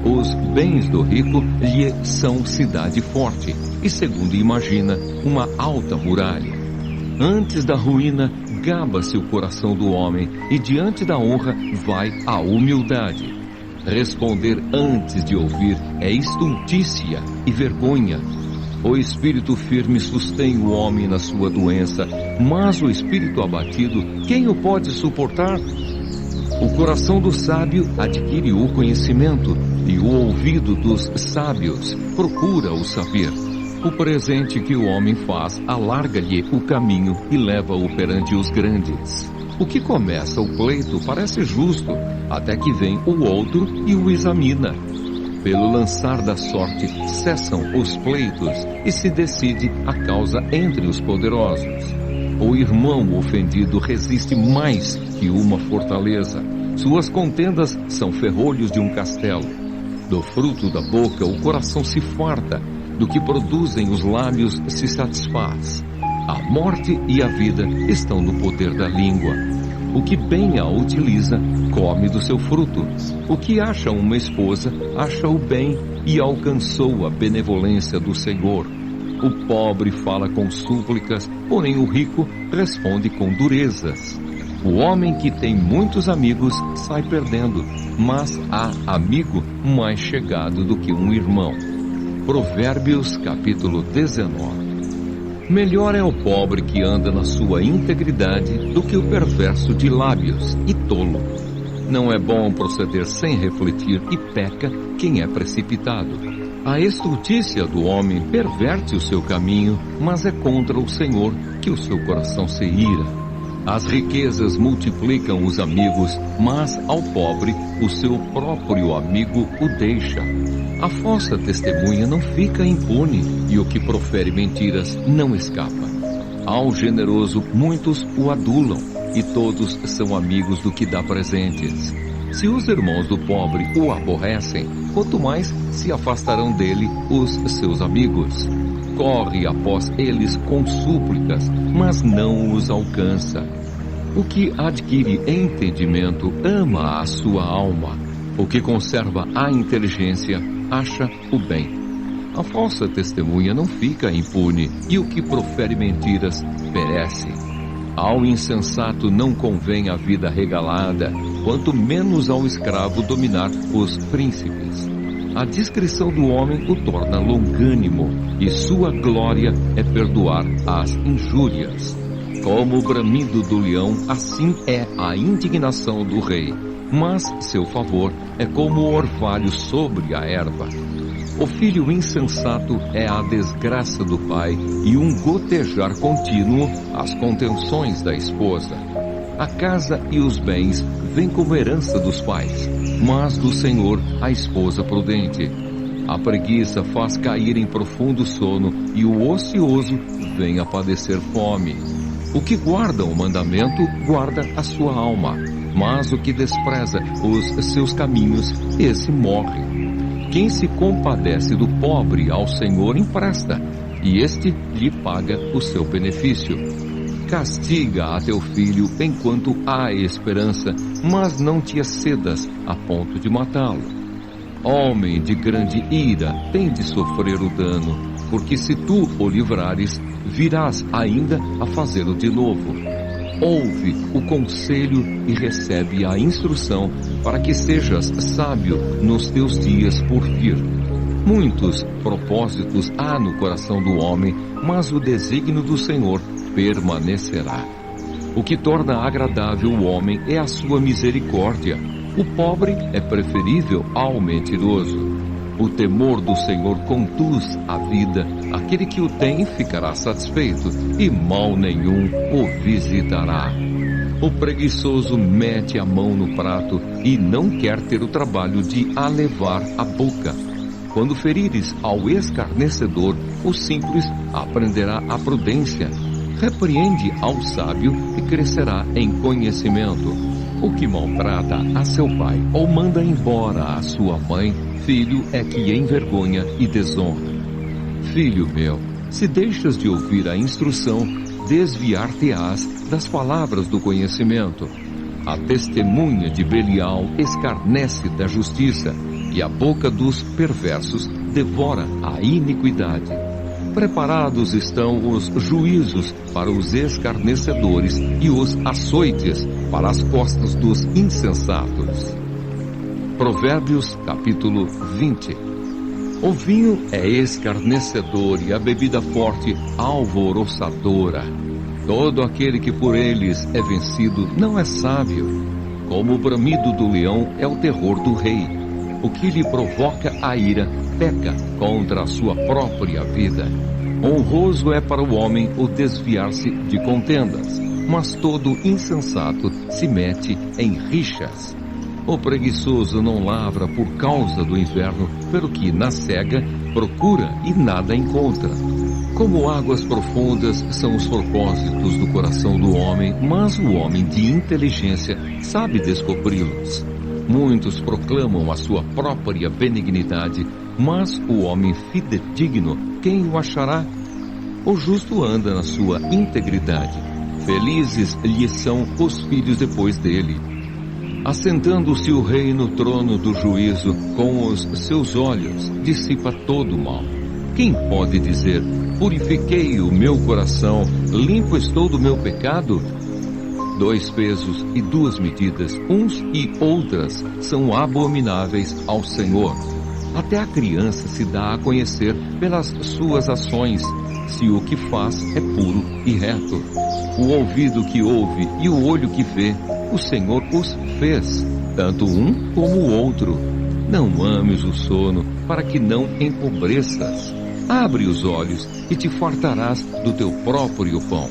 Os bens do rico lhe são cidade forte, e segundo imagina, uma alta muralha. Antes da ruína, gaba-se o coração do homem, e diante da honra vai a humildade. Responder antes de ouvir é estultícia e vergonha. O espírito firme sustém o homem na sua doença, mas o espírito abatido, quem o pode suportar? O coração do sábio adquire o conhecimento, e o ouvido dos sábios procura o saber. O presente que o homem faz alarga-lhe o caminho e leva-o perante os grandes. O que começa o pleito parece justo, até que vem o outro e o examina. Pelo lançar da sorte cessam os pleitos e se decide a causa entre os poderosos. O irmão ofendido resiste mais que uma fortaleza. Suas contendas são ferrolhos de um castelo. Do fruto da boca o coração se farta, do que produzem os lábios se satisfaz. A morte e a vida estão no poder da língua. O que bem a utiliza, come do seu fruto. O que acha uma esposa, acha o bem e alcançou a benevolência do Senhor. O pobre fala com súplicas, porém o rico responde com durezas. O homem que tem muitos amigos sai perdendo, mas há amigo mais chegado do que um irmão. Provérbios, capítulo 19. Melhor é o pobre que anda na sua integridade do que o perverso de lábios e tolo. Não é bom proceder sem refletir, e peca quem é precipitado. A estultícia do homem perverte o seu caminho, mas é contra o Senhor que o seu coração se ira. As riquezas multiplicam os amigos, mas ao pobre o seu próprio amigo o deixa. A falsa testemunha não fica impune, e o que profere mentiras não escapa. Ao generoso muitos o adulam, e todos são amigos do que dá presentes. Se os irmãos do pobre o aborrecem, quanto mais se afastarão dele os seus amigos. Corre após eles com súplicas, mas não os alcança. O que adquire entendimento ama a sua alma. O que conserva a inteligência acha o bem. A falsa testemunha não fica impune, e o que profere mentiras perece. Ao insensato não convém a vida regalada, quanto menos ao escravo dominar os príncipes. A discrição do homem o torna longânimo, e sua glória é perdoar as injúrias. Como o bramido do leão, assim é a indignação do rei, mas seu favor é como o orvalho sobre a erva. O filho insensato é a desgraça do pai e um gotejar contínuo as contenções da esposa. A casa e os bens vêm como herança dos pais, mas do Senhor a esposa prudente. A preguiça faz cair em profundo sono e o ocioso vem a padecer fome. O que guarda o mandamento, guarda a sua alma, mas o que despreza os seus caminhos, esse morre. Quem se compadece do pobre ao Senhor empresta, e este lhe paga o seu benefício. Castiga a teu filho enquanto há esperança, mas não te excedas a ponto de matá-lo. Homem de grande ira tem de sofrer o dano, porque se tu o livrares, virás ainda a fazê-lo de novo. Ouve o conselho e recebe a instrução, para que sejas sábio nos teus dias por vir. Muitos propósitos há no coração do homem, mas o desígnio do Senhor permanecerá. O que torna agradável o homem é a sua misericórdia. O pobre é preferível ao mentiroso. O temor do Senhor conduz a vida. Aquele que o tem ficará satisfeito, e mal nenhum o visitará. O preguiçoso mete a mão no prato e não quer ter o trabalho de a levar à boca. Quando ferires ao escarnecedor, o simples aprenderá a prudência. Repreende ao sábio e crescerá em conhecimento. O que maltrata a seu pai ou manda embora a sua mãe, filho é que envergonha e desonra. Filho meu, se deixas de ouvir a instrução, desviar-te-ás das palavras do conhecimento. A testemunha de Belial escarnece da justiça, e a boca dos perversos devora a iniquidade. Preparados estão os juízos para os escarnecedores e os açoites para as costas dos insensatos. Provérbios capítulo 20. O vinho é escarnecedor e a bebida forte alvoroçadora. Todo aquele que por eles é vencido não é sábio. Como o bramido do leão é o terror do rei. O que lhe provoca a ira peca contra a sua própria vida. Honroso é para o homem o desviar-se de contendas, mas todo insensato se mete em rixas. O preguiçoso não lavra por causa do inverno, pelo que na cega procura e nada encontra. Como águas profundas são os propósitos do coração do homem, mas o homem de inteligência sabe descobri-los. Muitos proclamam a sua própria benignidade, mas o homem fidedigno, quem o achará? O justo anda na sua integridade. Felizes lhe são os filhos depois dele. Assentando-se o rei no trono do juízo, com os seus olhos dissipa todo o mal. Quem pode dizer, purifiquei o meu coração, limpo estou do meu pecado? 2 pesos e 2 medidas, uns e outras, são abomináveis ao Senhor. Até a criança se dá a conhecer pelas suas ações, se o que faz é puro e reto. O ouvido que ouve e o olho que vê, o Senhor os fez, tanto um como o outro. Não ames o sono, para que não empobreças. Abre os olhos e te fartarás do teu próprio pão.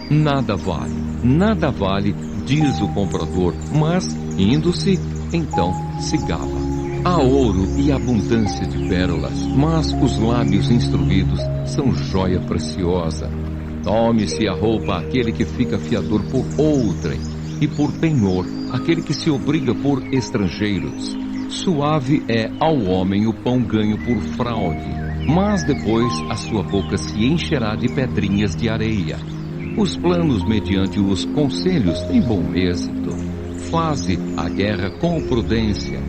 Nada vale, diz o comprador, mas, indo-se, então se gaba. Há ouro e abundância de pérolas, mas os lábios instruídos são joia preciosa. Tome-se a roupa aquele que fica fiador por outrem, e por penhor aquele que se obriga por estrangeiros. Suave é ao homem o pão ganho por fraude, mas depois a sua boca se encherá de pedrinhas de areia. Os planos mediante os conselhos têm bom êxito. Faze a guerra com prudência.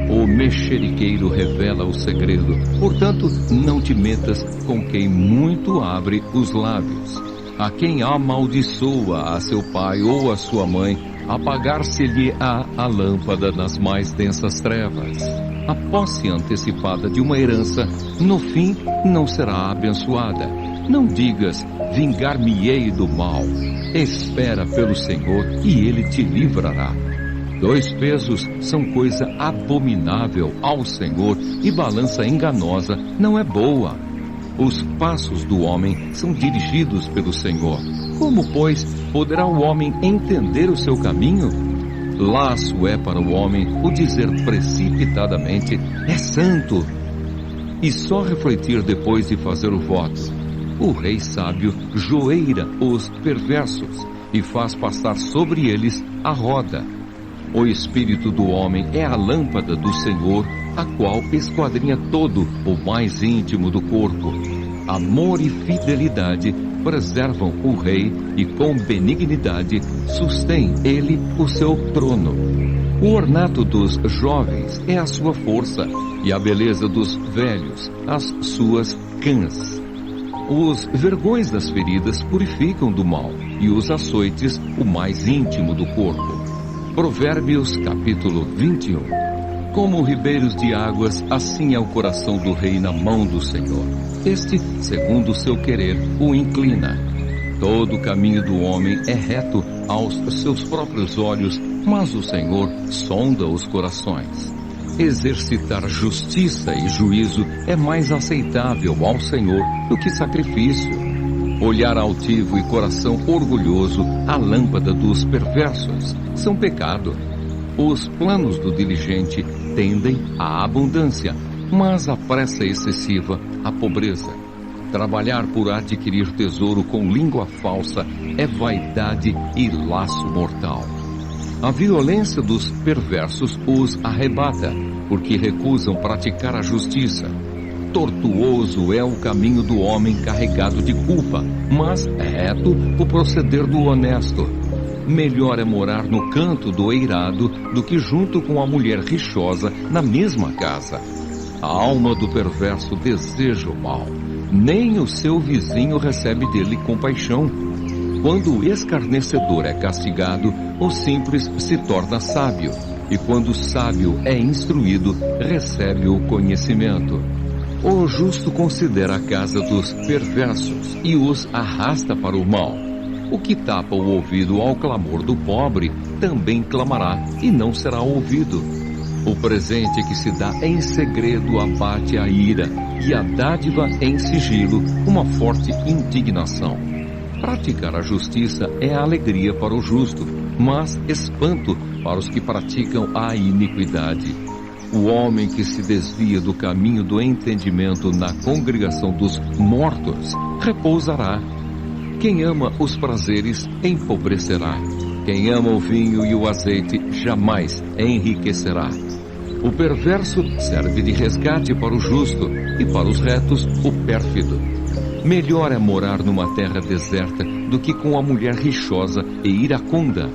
O mexeriqueiro revela o segredo. Portanto, não te metas com quem muito abre os lábios. A quem amaldiçoa a seu pai ou a sua mãe, apagar-se-lhe-á a lâmpada nas mais densas trevas. A posse antecipada de uma herança, no fim, não será abençoada. Não digas, vingar-me-ei do mal. Espera pelo Senhor e Ele te livrará. 2 pesos são coisa abominável ao Senhor, e balança enganosa não é boa. Os passos do homem são dirigidos pelo Senhor. Como, pois, poderá o homem entender o seu caminho? Laço é para o homem o dizer precipitadamente, é santo, e só refletir depois de fazer o voto. O rei sábio joeira os perversos e faz passar sobre eles a roda. O espírito do homem é a lâmpada do Senhor, a qual esquadrinha todo o mais íntimo do corpo. Amor e fidelidade preservam o rei, e com benignidade sustém ele o seu trono. O ornato dos jovens é a sua força, e a beleza dos velhos as suas cãs. Os vergões das feridas purificam do mal, e os açoites o mais íntimo do corpo. Provérbios capítulo 21. Como ribeiros de águas, assim é o coração do rei na mão do Senhor. Este, segundo o seu querer, o inclina. Todo o caminho do homem é reto aos seus próprios olhos, mas o Senhor sonda os corações. Exercitar justiça e juízo é mais aceitável ao Senhor do que sacrifício. Olhar altivo e coração orgulhoso, a lâmpada dos perversos, são pecado. Os planos do diligente tendem à abundância, mas a pressa excessiva à pobreza. Trabalhar por adquirir tesouro com língua falsa é vaidade e laço mortal. A violência dos perversos os arrebata, porque recusam praticar a justiça. Tortuoso é o caminho do homem carregado de culpa, mas reto o proceder do honesto. Melhor é morar no canto do eirado do que junto com a mulher rixosa na mesma casa. A alma do perverso deseja o mal, nem o seu vizinho recebe dele compaixão. Quando o escarnecedor é castigado, o simples se torna sábio, e quando o sábio é instruído, recebe o conhecimento. O justo considera a casa dos perversos e os arrasta para o mal. O que tapa o ouvido ao clamor do pobre também clamará e não será ouvido. O presente que se dá em segredo abate a ira, e a dádiva em sigilo uma forte indignação. Praticar a justiça é a alegria para o justo, mas espanto para os que praticam a iniquidade. O homem que se desvia do caminho do entendimento na congregação dos mortos repousará. Quem ama os prazeres empobrecerá. Quem ama o vinho e o azeite jamais enriquecerá. O perverso serve de resgate para o justo, e para os retos o pérfido. Melhor é morar numa terra deserta do que com a mulher rixosa e iracunda.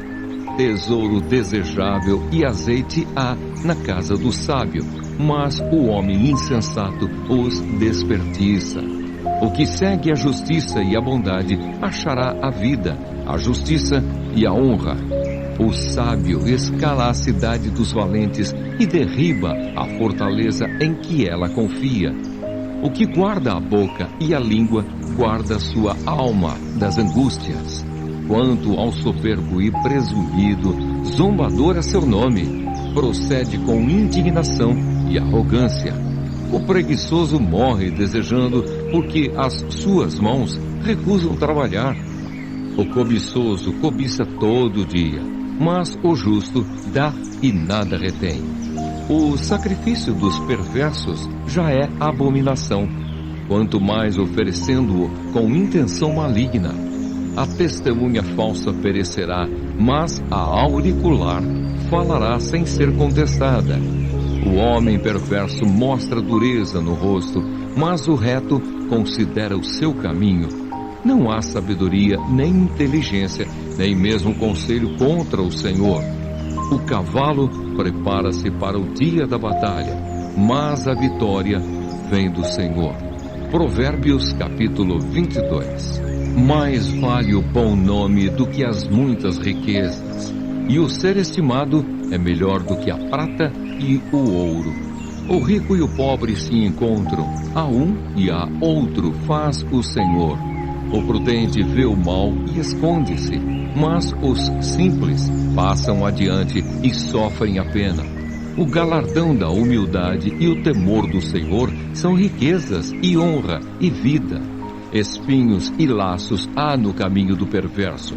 Tesouro desejável e azeite há na casa do sábio, mas o homem insensato os desperdiça. O que segue a justiça e a bondade achará a vida, a justiça e a honra. O sábio escala a cidade dos valentes e derriba a fortaleza em que ela confia. O que guarda a boca e a língua guarda sua alma das angústias. Quanto ao soberbo e presumido, zombador é seu nome, procede com indignação e arrogância. O preguiçoso morre desejando, porque as suas mãos recusam trabalhar. O cobiçoso cobiça todo dia, mas o justo dá e nada retém. O sacrifício dos perversos já é abominação, quanto mais oferecendo-o com intenção maligna. A testemunha falsa perecerá, mas a auricular falará sem ser contestada. O homem perverso mostra dureza no rosto, mas o reto considera o seu caminho. Não há sabedoria, nem inteligência, nem mesmo conselho contra o Senhor. O cavalo prepara-se para o dia da batalha, mas a vitória vem do Senhor. Provérbios capítulo 22. Mais vale o bom nome do que as muitas riquezas, e o ser estimado é melhor do que a prata e o ouro. O rico e o pobre se encontram, a um e a outro faz o Senhor. O prudente vê o mal e esconde-se, mas os simples passam adiante e sofrem a pena. O galardão da humildade e o temor do Senhor são riquezas e honra e vida. Espinhos e laços há no caminho do perverso.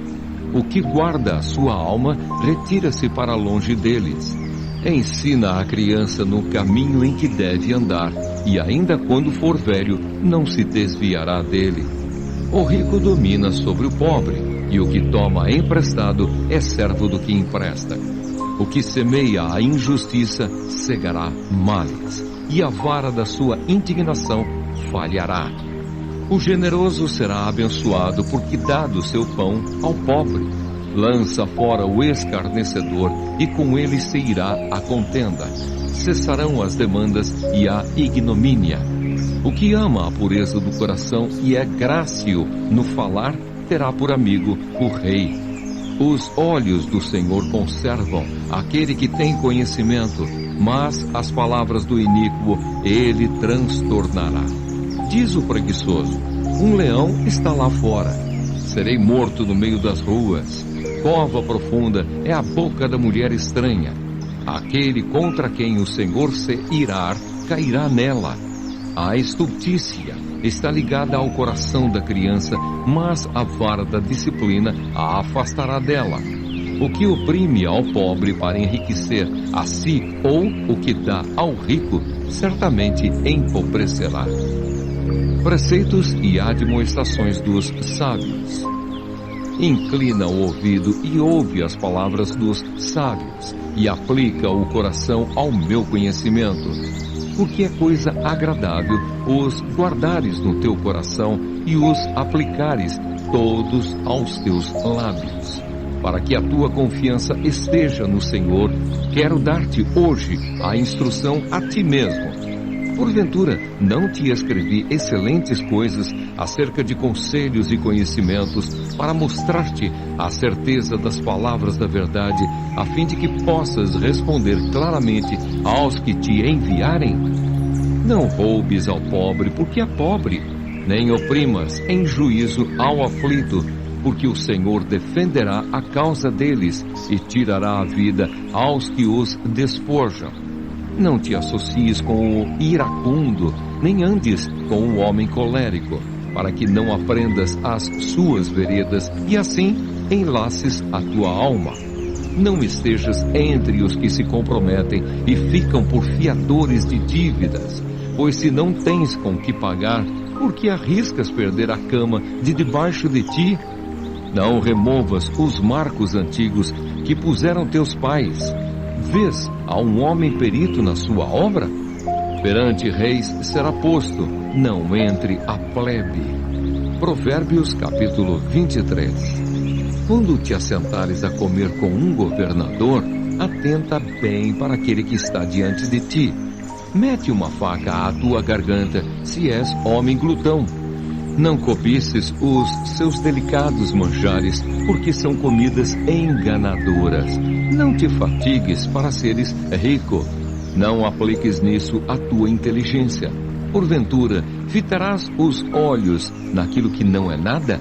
O que guarda a sua alma retira-se para longe deles. Ensina a criança no caminho em que deve andar, e ainda quando for velho, não se desviará dele. O rico domina sobre o pobre, e o que toma emprestado é servo do que empresta. O que semeia a injustiça cegará males, e a vara da sua indignação falhará. O generoso será abençoado porque dá do seu pão ao pobre. Lança fora o escarnecedor e com ele se irá a contenda. Cessarão as demandas e a ignomínia. O que ama a pureza do coração e é grácil no falar, terá por amigo o rei. Os olhos do Senhor conservam aquele que tem conhecimento, mas as palavras do iníquo ele transtornará. Diz o preguiçoso: um leão está lá fora. Serei morto no meio das ruas. Cova profunda é a boca da mulher estranha. Aquele contra quem o Senhor se irar, cairá nela. A estultícia está ligada ao coração da criança, mas a vara da disciplina a afastará dela. O que oprime ao pobre para enriquecer a si ou o que dá ao rico, certamente empobrecerá. Preceitos e admoestações dos sábios. Inclina o ouvido e ouve as palavras dos sábios, e aplica o coração ao meu conhecimento. Porque é coisa agradável os guardares no teu coração e os aplicares todos aos teus lábios. Para que a tua confiança esteja no Senhor, quero dar-te hoje a instrução a ti mesmo. Porventura, não te escrevi excelentes coisas acerca de conselhos e conhecimentos para mostrar-te a certeza das palavras da verdade, a fim de que possas responder claramente aos que te enviarem? Não roubes ao pobre, porque é pobre, nem oprimas em juízo ao aflito, porque o Senhor defenderá a causa deles e tirará a vida aos que os despojam. Não te associes com o iracundo, nem andes com o homem colérico, para que não aprendas as suas veredas e assim enlaces a tua alma. Não estejas entre os que se comprometem e ficam por fiadores de dívidas, pois se não tens com que pagar, por que arriscas perder a cama de debaixo de ti? Não removas os marcos antigos que puseram teus pais. Vês a um homem perito na sua obra? Perante reis será posto, não entre a plebe. Provérbios capítulo 23. Quando te assentares a comer com um governador, atenta bem para aquele que está diante de ti. Mete uma faca à tua garganta, se és homem glutão. Não cobices os seus delicados manjares, porque são comidas enganadoras. Não te fatigues para seres rico. Não apliques nisso a tua inteligência. Porventura, fitarás os olhos naquilo que não é nada?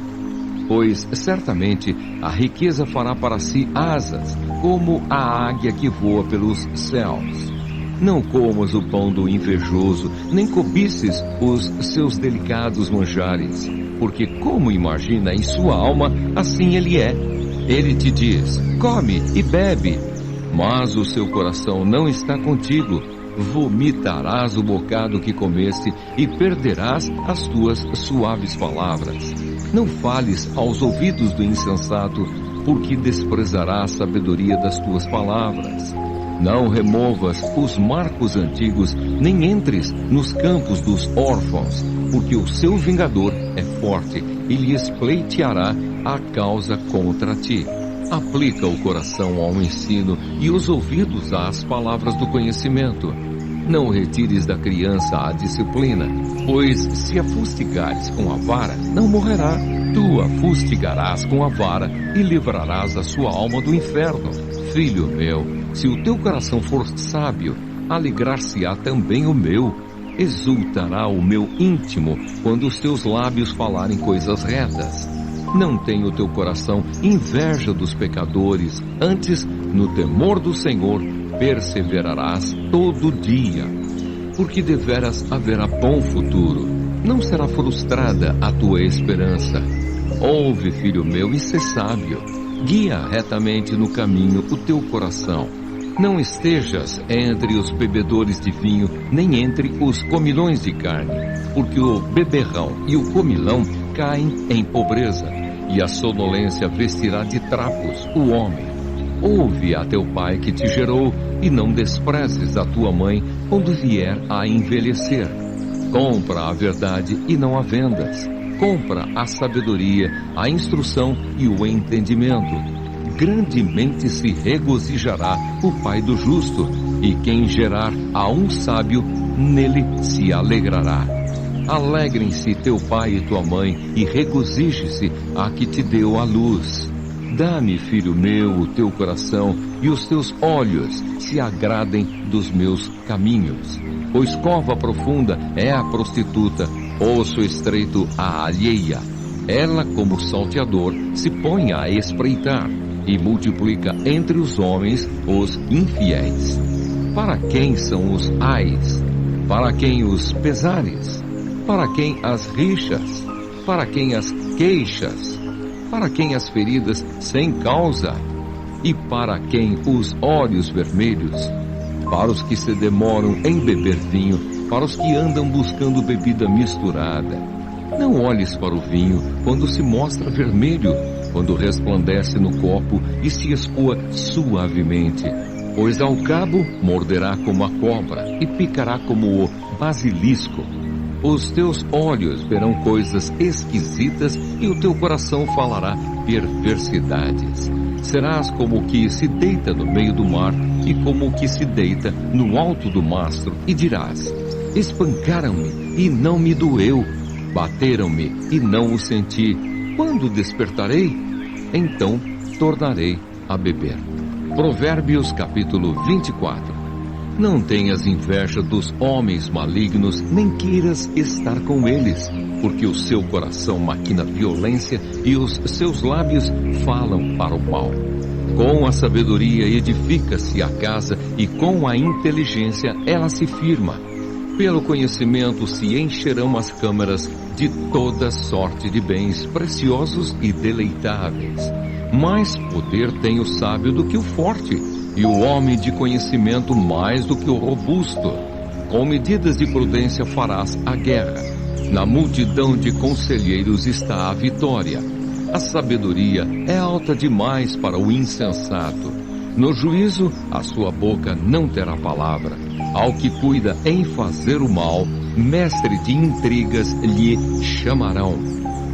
Pois certamente a riqueza fará para si asas, como a águia que voa pelos céus. Não comas o pão do invejoso, nem cobices os seus delicados manjares, porque como imagina em sua alma, assim ele é. Ele te diz: come e bebe, mas o seu coração não está contigo. Vomitarás o bocado que comeste e perderás as tuas suaves palavras. Não fales aos ouvidos do insensato, porque desprezará a sabedoria das tuas palavras. Não removas os marcos antigos, nem entres nos campos dos órfãos, porque o seu vingador é forte e lhes pleiteará a causa contra ti. Aplica o coração ao ensino e os ouvidos às palavras do conhecimento. Não retires da criança a disciplina, pois se a fustigares com a vara, não morrerá. Tu a fustigarás com a vara e livrarás a sua alma do inferno. Filho meu, se o teu coração for sábio, alegrar-se-á também o meu. Exultará o meu íntimo quando os teus lábios falarem coisas retas. Não tenha o teu coração inveja dos pecadores, antes, no temor do Senhor, perseverarás todo dia. Porque deveras haverá bom futuro, não será frustrada a tua esperança. Ouve, filho meu, e sê sábio. Guia retamente no caminho o teu coração. Não estejas entre os bebedores de vinho, nem entre os comilões de carne, porque o beberrão e o comilão caem em pobreza, e a sonolência vestirá de trapos o homem. Ouve a teu pai que te gerou, e não desprezes a tua mãe quando vier a envelhecer. Compra a verdade e não a vendas. Compra a sabedoria, a instrução e o entendimento. Grandemente se regozijará o pai do justo, e quem gerar a um sábio, nele se alegrará. Alegrem-se teu pai e tua mãe, e regozije-se a que te deu a luz. Dá-me, filho meu, o teu coração, e os teus olhos se agradem dos meus caminhos. Pois cova profunda é a prostituta, osso estreito a alheia. Ela, como salteador, se põe a espreitar, e multiplica entre os homens os infiéis. Para quem são os ais? Para quem os pesares? Para quem as rixas? Para quem as queixas? Para quem as feridas sem causa? E para quem os olhos vermelhos? Para os que se demoram em beber vinho, para os que andam buscando bebida misturada. Não olhes para o vinho quando se mostra vermelho, quando resplandece no copo e se escoa suavemente, pois ao cabo morderá como a cobra e picará como o basilisco. Os teus olhos verão coisas esquisitas e o teu coração falará perversidades. Serás como o que se deita no meio do mar e como o que se deita no alto do mastro, e dirás: espancaram-me e não me doeu, bateram-me e não o senti. Quando despertarei, então tornarei a beber. Provérbios capítulo 24. Não tenhas inveja dos homens malignos, nem queiras estar com eles, porque o seu coração maquina violência e os seus lábios falam para o mal. Com a sabedoria edifica-se a casa, e com a inteligência ela se firma. Pelo conhecimento se encherão as câmaras de toda sorte de bens preciosos e deleitáveis. Mais poder tem o sábio do que o forte, e o homem de conhecimento mais do que o robusto. Com medidas de prudência farás a guerra. Na multidão de conselheiros está a vitória. A sabedoria é alta demais para o insensato. No juízo, a sua boca não terá palavra. Ao que cuida em fazer o mal, mestre de intrigas lhe chamarão.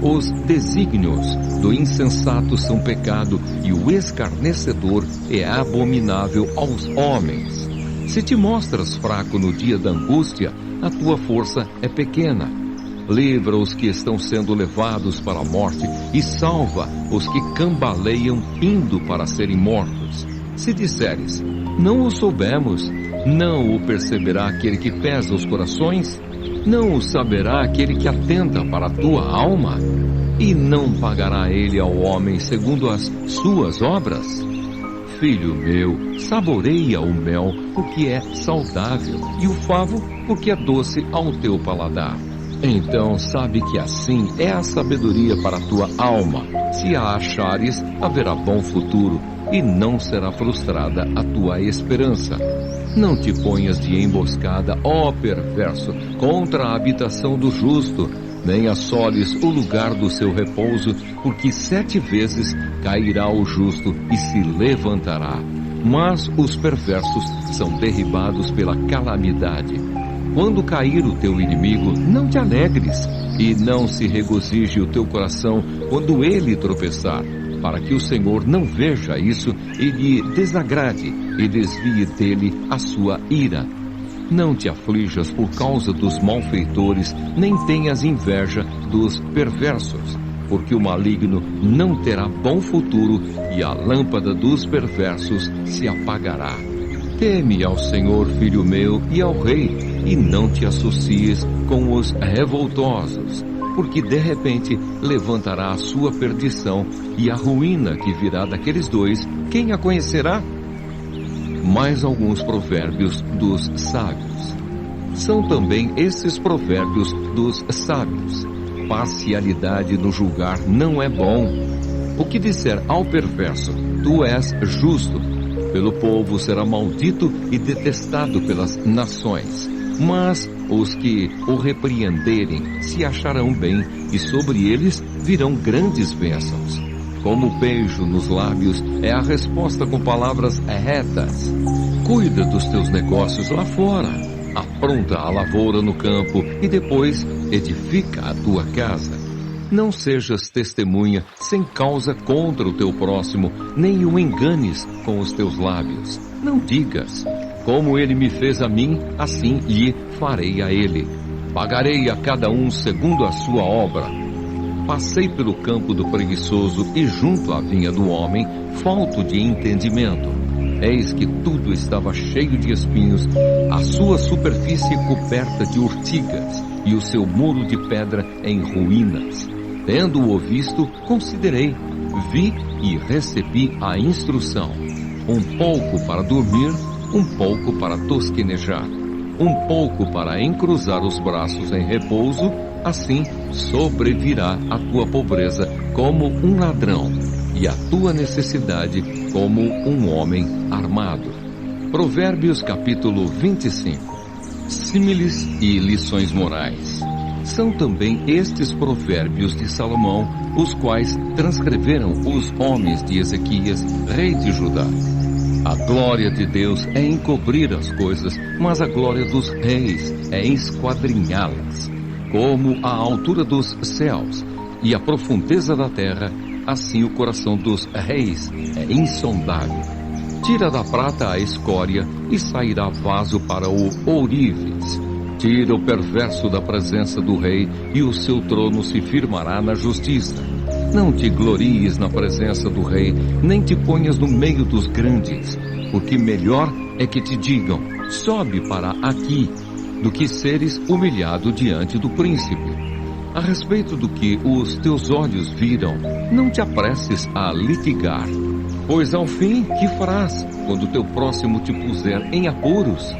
Os desígnios do insensato são pecado, e o escarnecedor é abominável aos homens. Se te mostras fraco no dia da angústia, a tua força é pequena. Livra os que estão sendo levados para a morte, e salva os que cambaleiam indo para serem mortos. Se disseres: não o soubemos, não o perceberá aquele que pesa os corações? Não o saberá aquele que atenta para a tua alma? E não pagará ele ao homem segundo as suas obras? Filho meu, saboreia o mel, porque é saudável, e o favo, porque é doce ao teu paladar. Então sabe que assim é a sabedoria para a tua alma. Se a achares, haverá bom futuro, e não será frustrada a tua esperança. Não te ponhas de emboscada, ó perverso, contra a habitação do justo, nem assoles o lugar do seu repouso, porque 7 vezes cairá o justo e se levantará. Mas os perversos são derribados pela calamidade. Quando cair o teu inimigo, não te alegres, e não se regozije o teu coração quando ele tropeçar, para que o Senhor não veja isso e lhe desagrade e desvie dele a sua ira. Não te aflijas por causa dos malfeitores, nem tenhas inveja dos perversos, porque o maligno não terá bom futuro e a lâmpada dos perversos se apagará. Teme ao Senhor, filho meu, e ao rei, e não te associes com os revoltosos, porque de repente levantará a sua perdição, e a ruína que virá daqueles dois, quem a conhecerá? Mais alguns provérbios dos sábios. São também esses provérbios dos sábios. Parcialidade no julgar não é bom. O que disser ao perverso, tu és justo, pelo povo será maldito e detestado pelas nações. Mas os que o repreenderem se acharão bem, e sobre eles virão grandes bênçãos. Como o beijo nos lábios é a resposta com palavras retas. Cuida dos teus negócios lá fora. Apronta a lavoura no campo e depois edifica a tua casa. Não sejas testemunha sem causa contra o teu próximo, nem o enganes com os teus lábios. Não digas, como ele me fez a mim, assim lhe farei a ele. Pagarei a cada um segundo a sua obra. Passei pelo campo do preguiçoso e junto à vinha do homem, falto de entendimento. Eis que tudo estava cheio de espinhos, a sua superfície coberta de urtigas, e o seu muro de pedra em ruínas. Tendo-o visto, considerei, vi e recebi a instrução. Um pouco para dormir, um pouco para tosquenejar, um pouco para encruzar os braços em repouso, assim sobrevirá a tua pobreza como um ladrão, e a tua necessidade como um homem armado. Provérbios capítulo 25. Símiles e lições morais. São também estes provérbios de Salomão, os quais transcreveram os homens de Ezequias, rei de Judá. A glória de Deus é encobrir as coisas, mas a glória dos reis é esquadrinhá-las. Como a altura dos céus e a profundeza da terra, assim o coração dos reis é insondável. Tira da prata a escória e sairá vaso para o ourives. Tira o perverso da presença do rei e o seu trono se firmará na justiça. Não te glories na presença do rei, nem te ponhas no meio dos grandes, porque melhor é que te digam, sobe para aqui, do que seres humilhado diante do príncipe. A respeito do que os teus olhos viram, não te apresses a litigar, pois ao fim, que farás quando teu próximo te puser em apuros?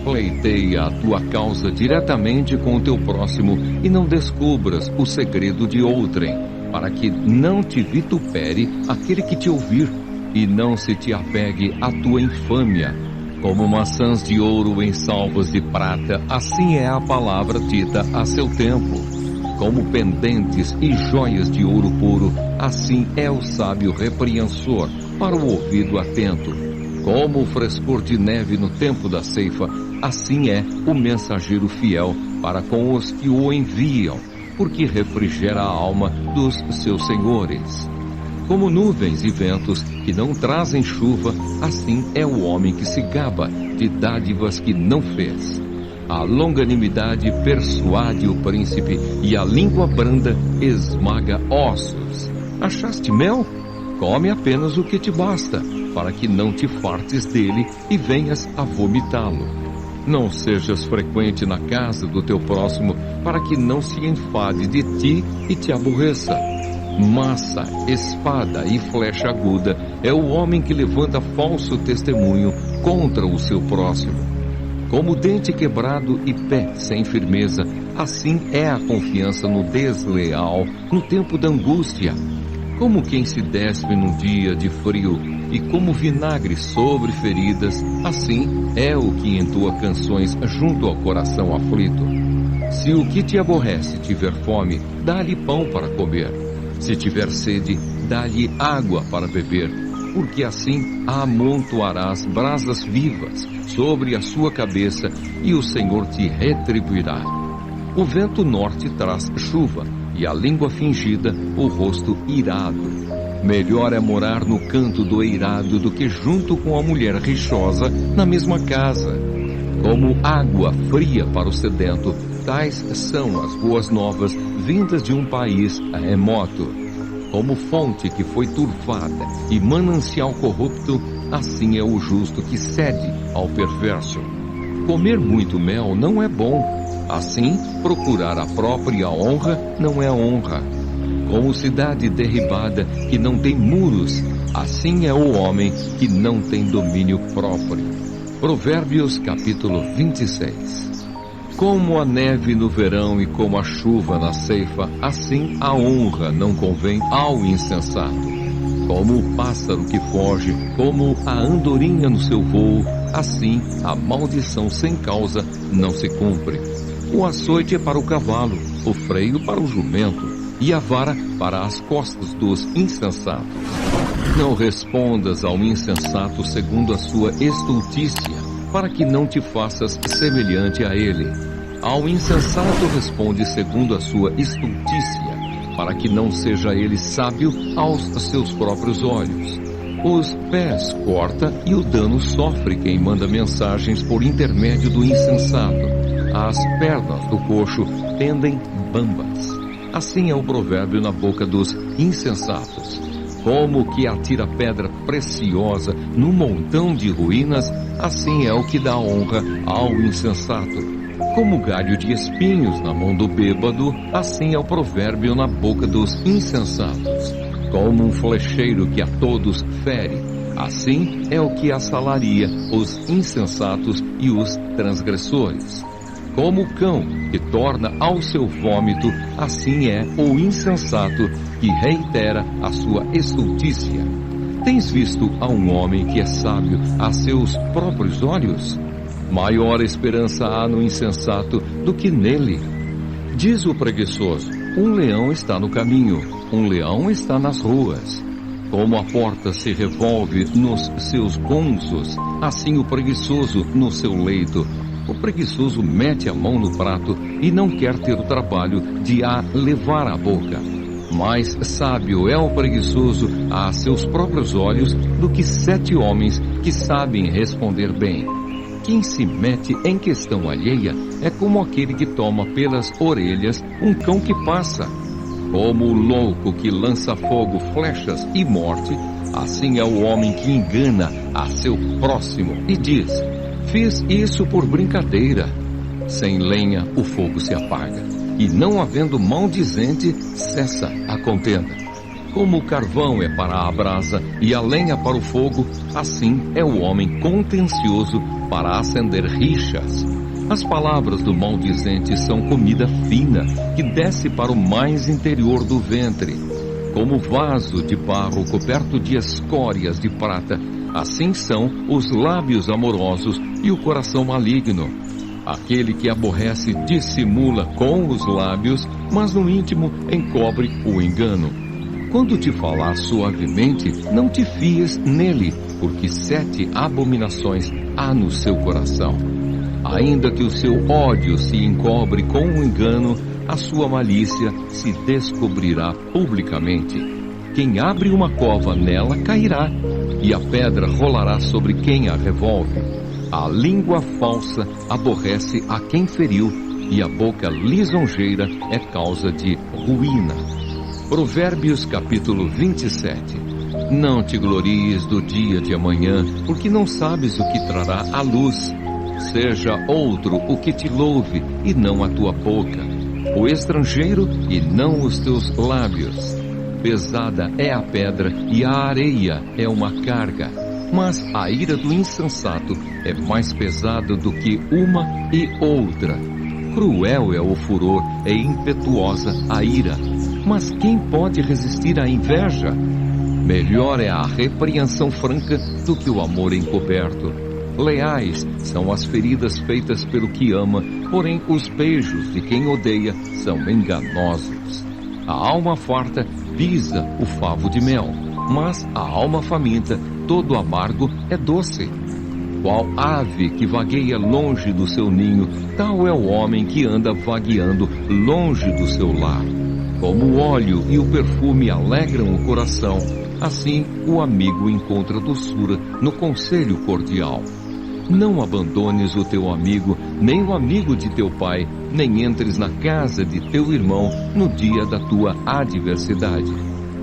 Pleiteia a tua causa diretamente com o teu próximo e não descubras o segredo de outrem, para que não te vitupere aquele que te ouvir e não se te apegue à tua infâmia. Como maçãs de ouro em salvas de prata, assim é a palavra dita a seu tempo. Como pendentes e joias de ouro puro, assim é o sábio repreensor para o ouvido atento. Como o frescor de neve no tempo da ceifa, assim é o mensageiro fiel para com os que o enviam, porque refrigera a alma dos seus senhores. Como nuvens e ventos que não trazem chuva, assim é o homem que se gaba de dádivas que não fez. A longanimidade persuade o príncipe e a língua branda esmaga ossos. Achaste mel? Come apenas o que te basta, para que não te fartes dele e venhas a vomitá-lo. Não sejas frequente na casa do teu próximo, para que não se enfade de ti e te aborreça. Massa, espada e flecha aguda é o homem que levanta falso testemunho contra o seu próximo. Como dente quebrado e pé sem firmeza, assim é a confiança no desleal no tempo da angústia. Como quem se despe num dia de frio e como vinagre sobre feridas, assim é o que entoa canções junto ao coração aflito. Se o que te aborrece tiver fome, dá-lhe pão para comer. Se tiver sede, dá-lhe água para beber, porque assim amontoarás brasas vivas sobre a sua cabeça e o Senhor te retribuirá. O vento norte traz chuva e a língua fingida o rosto irado. Melhor é morar no canto do eirado do que junto com a mulher rixosa na mesma casa. Como água fria para o sedento, tais são as boas novas vindas de um país remoto. Como fonte que foi turvada e manancial corrupto, assim é o justo que cede ao perverso. Comer muito mel não é bom, assim procurar a própria honra não é honra. Como cidade derribada que não tem muros, assim é o homem que não tem domínio próprio. Provérbios capítulo 26. Como a neve no verão e como a chuva na ceifa, assim a honra não convém ao insensato. Como o pássaro que foge, como a andorinha no seu voo, assim a maldição sem causa não se cumpre. O açoite é para o cavalo, o freio para o jumento, e a vara para as costas dos insensatos. Não respondas ao insensato segundo a sua estultícia, para que não te faças semelhante a ele. Ao insensato responde segundo a sua estultícia, para que não seja ele sábio aos seus próprios olhos. Os pés corta e o dano sofre quem manda mensagens por intermédio do insensato. As pernas do coxo pendem bambas. Assim é o provérbio na boca dos insensatos. Como que atira pedra preciosa no montão de ruínas, assim é o que dá honra ao insensato. Como galho de espinhos na mão do bêbado, assim é o provérbio na boca dos insensatos. Como um flecheiro que a todos fere, assim é o que assalaria os insensatos e os transgressores. Como o cão que torna ao seu vômito, assim é o insensato que reitera a sua estultícia. Tens visto a um homem que é sábio a seus próprios olhos? Maior esperança há no insensato do que nele. Diz o preguiçoso: um leão está no caminho, um leão está nas ruas. Como a porta se revolve nos seus gonzos, assim o preguiçoso no seu leito. O preguiçoso mete a mão no prato e não quer ter o trabalho de a levar à boca. Mais sábio é o preguiçoso a seus próprios olhos do que 7 homens que sabem responder bem. Quem se mete em questão alheia é como aquele que toma pelas orelhas um cão que passa. Como o louco que lança fogo, flechas e morte, assim é o homem que engana a seu próximo e diz: fiz isso por brincadeira. Sem lenha o fogo se apaga, e não havendo maldizente, cessa a contenda. Como o carvão é para a brasa e a lenha para o fogo, assim é o homem contencioso para acender rixas. As palavras do maldizente são comida fina, que desce para o mais interior do ventre. Como vaso de barro coberto de escórias de prata, assim são os lábios amorosos e o coração maligno. Aquele que aborrece dissimula com os lábios, mas no íntimo encobre o engano. Quando te falar suavemente, não te fies nele, porque 7 abominações há no seu coração. Ainda que o seu ódio se encobre com o engano, a sua malícia se descobrirá publicamente. Quem abre uma cova nela cairá, e a pedra rolará sobre quem a revolve. A língua falsa aborrece a quem feriu, e a boca lisonjeira é causa de ruína. Provérbios capítulo 27. Não te glories do dia de amanhã, porque não sabes o que trará a luz. Seja outro o que te louve, e não a tua boca. O estrangeiro, e não os teus lábios. Pesada é a pedra, e a areia é uma carga. Mas a ira do insensato é mais pesada do que uma e outra. Cruel é o furor, é impetuosa a ira. Mas quem pode resistir à inveja? Melhor é a repreensão franca do que o amor encoberto. Leais são as feridas feitas pelo que ama, porém os beijos de quem odeia são enganosos. A alma farta pisa o favo de mel, mas a alma faminta, todo amargo é doce. Qual ave que vagueia longe do seu ninho, tal é o homem que anda vagueando longe do seu lar. Como o óleo e o perfume alegram o coração, assim o amigo encontra doçura no conselho cordial. Não abandones o teu amigo, nem o amigo de teu pai, nem entres na casa de teu irmão no dia da tua adversidade.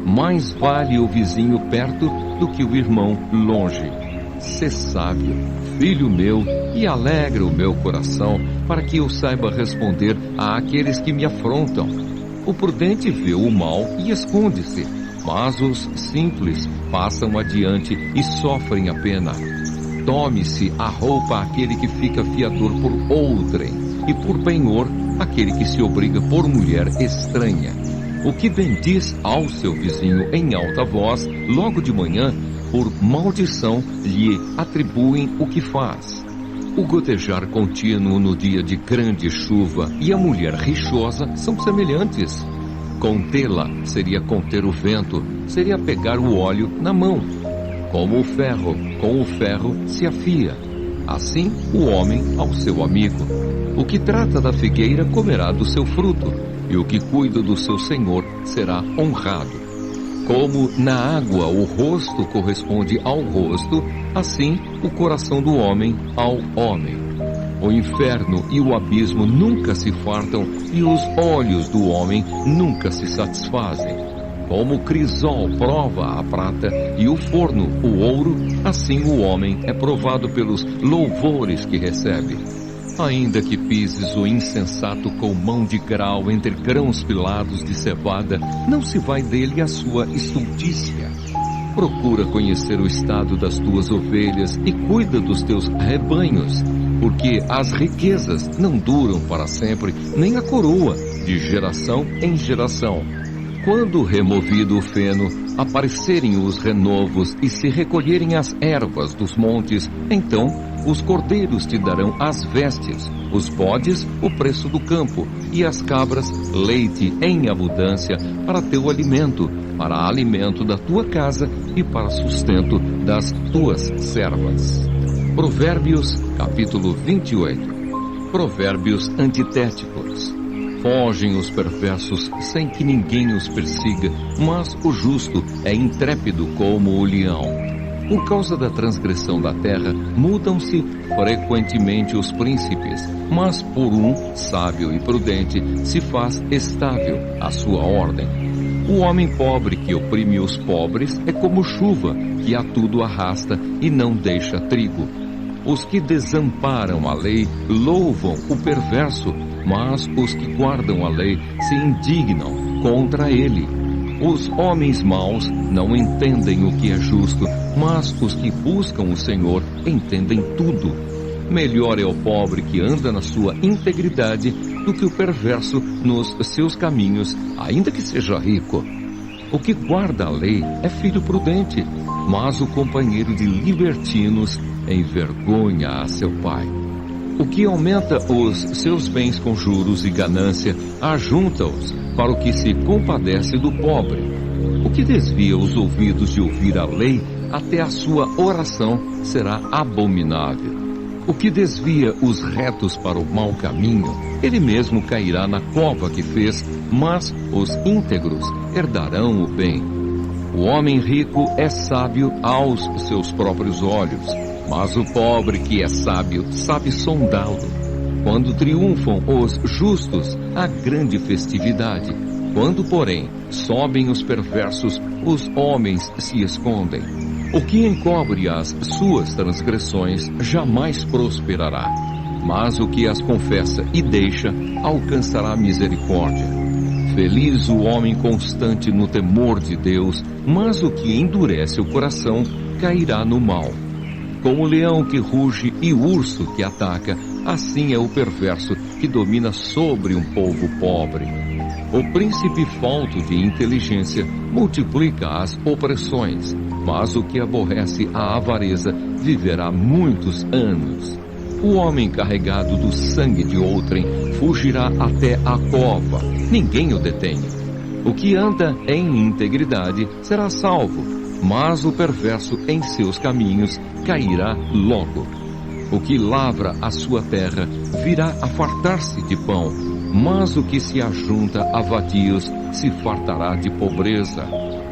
Mais vale o vizinho perto do que o irmão longe. sê sábio, filho meu, e alegra o meu coração, para que eu saiba responder àqueles que me afrontam. O prudente vê o mal e esconde-se, mas os simples passam adiante e sofrem a pena. Tome-se a roupa aquele que fica fiador por outrem, e por penhor aquele que se obriga por mulher estranha. O que bendiz ao seu vizinho em alta voz, logo de manhã, por maldição lhe atribuem o que faz. O gotejar contínuo no dia de grande chuva e a mulher rixosa são semelhantes. Contê-la seria conter o vento, seria pegar o óleo na mão. Como o ferro, com o ferro se afia. Assim o homem ao seu amigo. O que trata da figueira comerá do seu fruto, e o que cuida do seu senhor será honrado. Como na água o rosto corresponde ao rosto, assim o coração do homem ao homem. O inferno e o abismo nunca se fartam, e os olhos do homem nunca se satisfazem. Como o crisol prova a prata e o forno o ouro, assim o homem é provado pelos louvores que recebe. Ainda que pises o insensato com mão de grau entre grãos pilados de cevada, não se vai dele a sua estultícia. Procura conhecer o estado das tuas ovelhas e cuida dos teus rebanhos, porque as riquezas não duram para sempre, nem a coroa, de geração em geração. Quando removido o feno, aparecerem os renovos e se recolherem as ervas dos montes, então os cordeiros te darão as vestes, os bodes o preço do campo, e as cabras leite em abundância para teu alimento, para alimento da tua casa e para sustento das tuas servas. Provérbios, capítulo 28. Provérbios antitéticos. Fogem os perversos sem que ninguém os persiga, mas o justo é intrépido como o leão. Por causa da transgressão da terra, mudam-se frequentemente os príncipes, mas por um sábio e prudente se faz estável a sua ordem. O homem pobre que oprime os pobres é como chuva, que a tudo arrasta e não deixa trigo. Os que desamparam a lei louvam o perverso, mas os que guardam a lei se indignam contra ele. Os homens maus não entendem o que é justo, mas os que buscam o Senhor entendem tudo. Melhor é o pobre que anda na sua integridade do que o perverso nos seus caminhos, ainda que seja rico. O que guarda a lei é filho prudente, mas o companheiro de libertinos envergonha a seu pai. O que aumenta os seus bens com juros e ganância, ajunta-os para o que se compadece do pobre. O que desvia os ouvidos de ouvir a lei, até a sua oração será abominável. O que desvia os retos para o mau caminho, ele mesmo cairá na cova que fez, mas os íntegros herdarão o bem. O homem rico é sábio aos seus próprios olhos, mas o pobre que é sábio sabe sondá-lo. Quando triunfam os justos, há grande festividade. Quando, porém, sobem os perversos, os homens se escondem. O que encobre as suas transgressões jamais prosperará, mas o que as confessa e deixa alcançará misericórdia. Feliz o homem constante no temor de Deus, mas o que endurece o coração cairá no mal. Como o leão que ruge e o urso que ataca, assim é o perverso que domina sobre um povo pobre. O príncipe falto de inteligência multiplica as opressões, mas o que aborrece a avareza viverá muitos anos. O homem carregado do sangue de outrem fugirá até a cova, ninguém o detém. O que anda em integridade será salvo, mas o perverso em seus caminhos cairá logo. O que lavra a sua terra virá a fartar-se de pão, mas o que se ajunta a vadios se fartará de pobreza.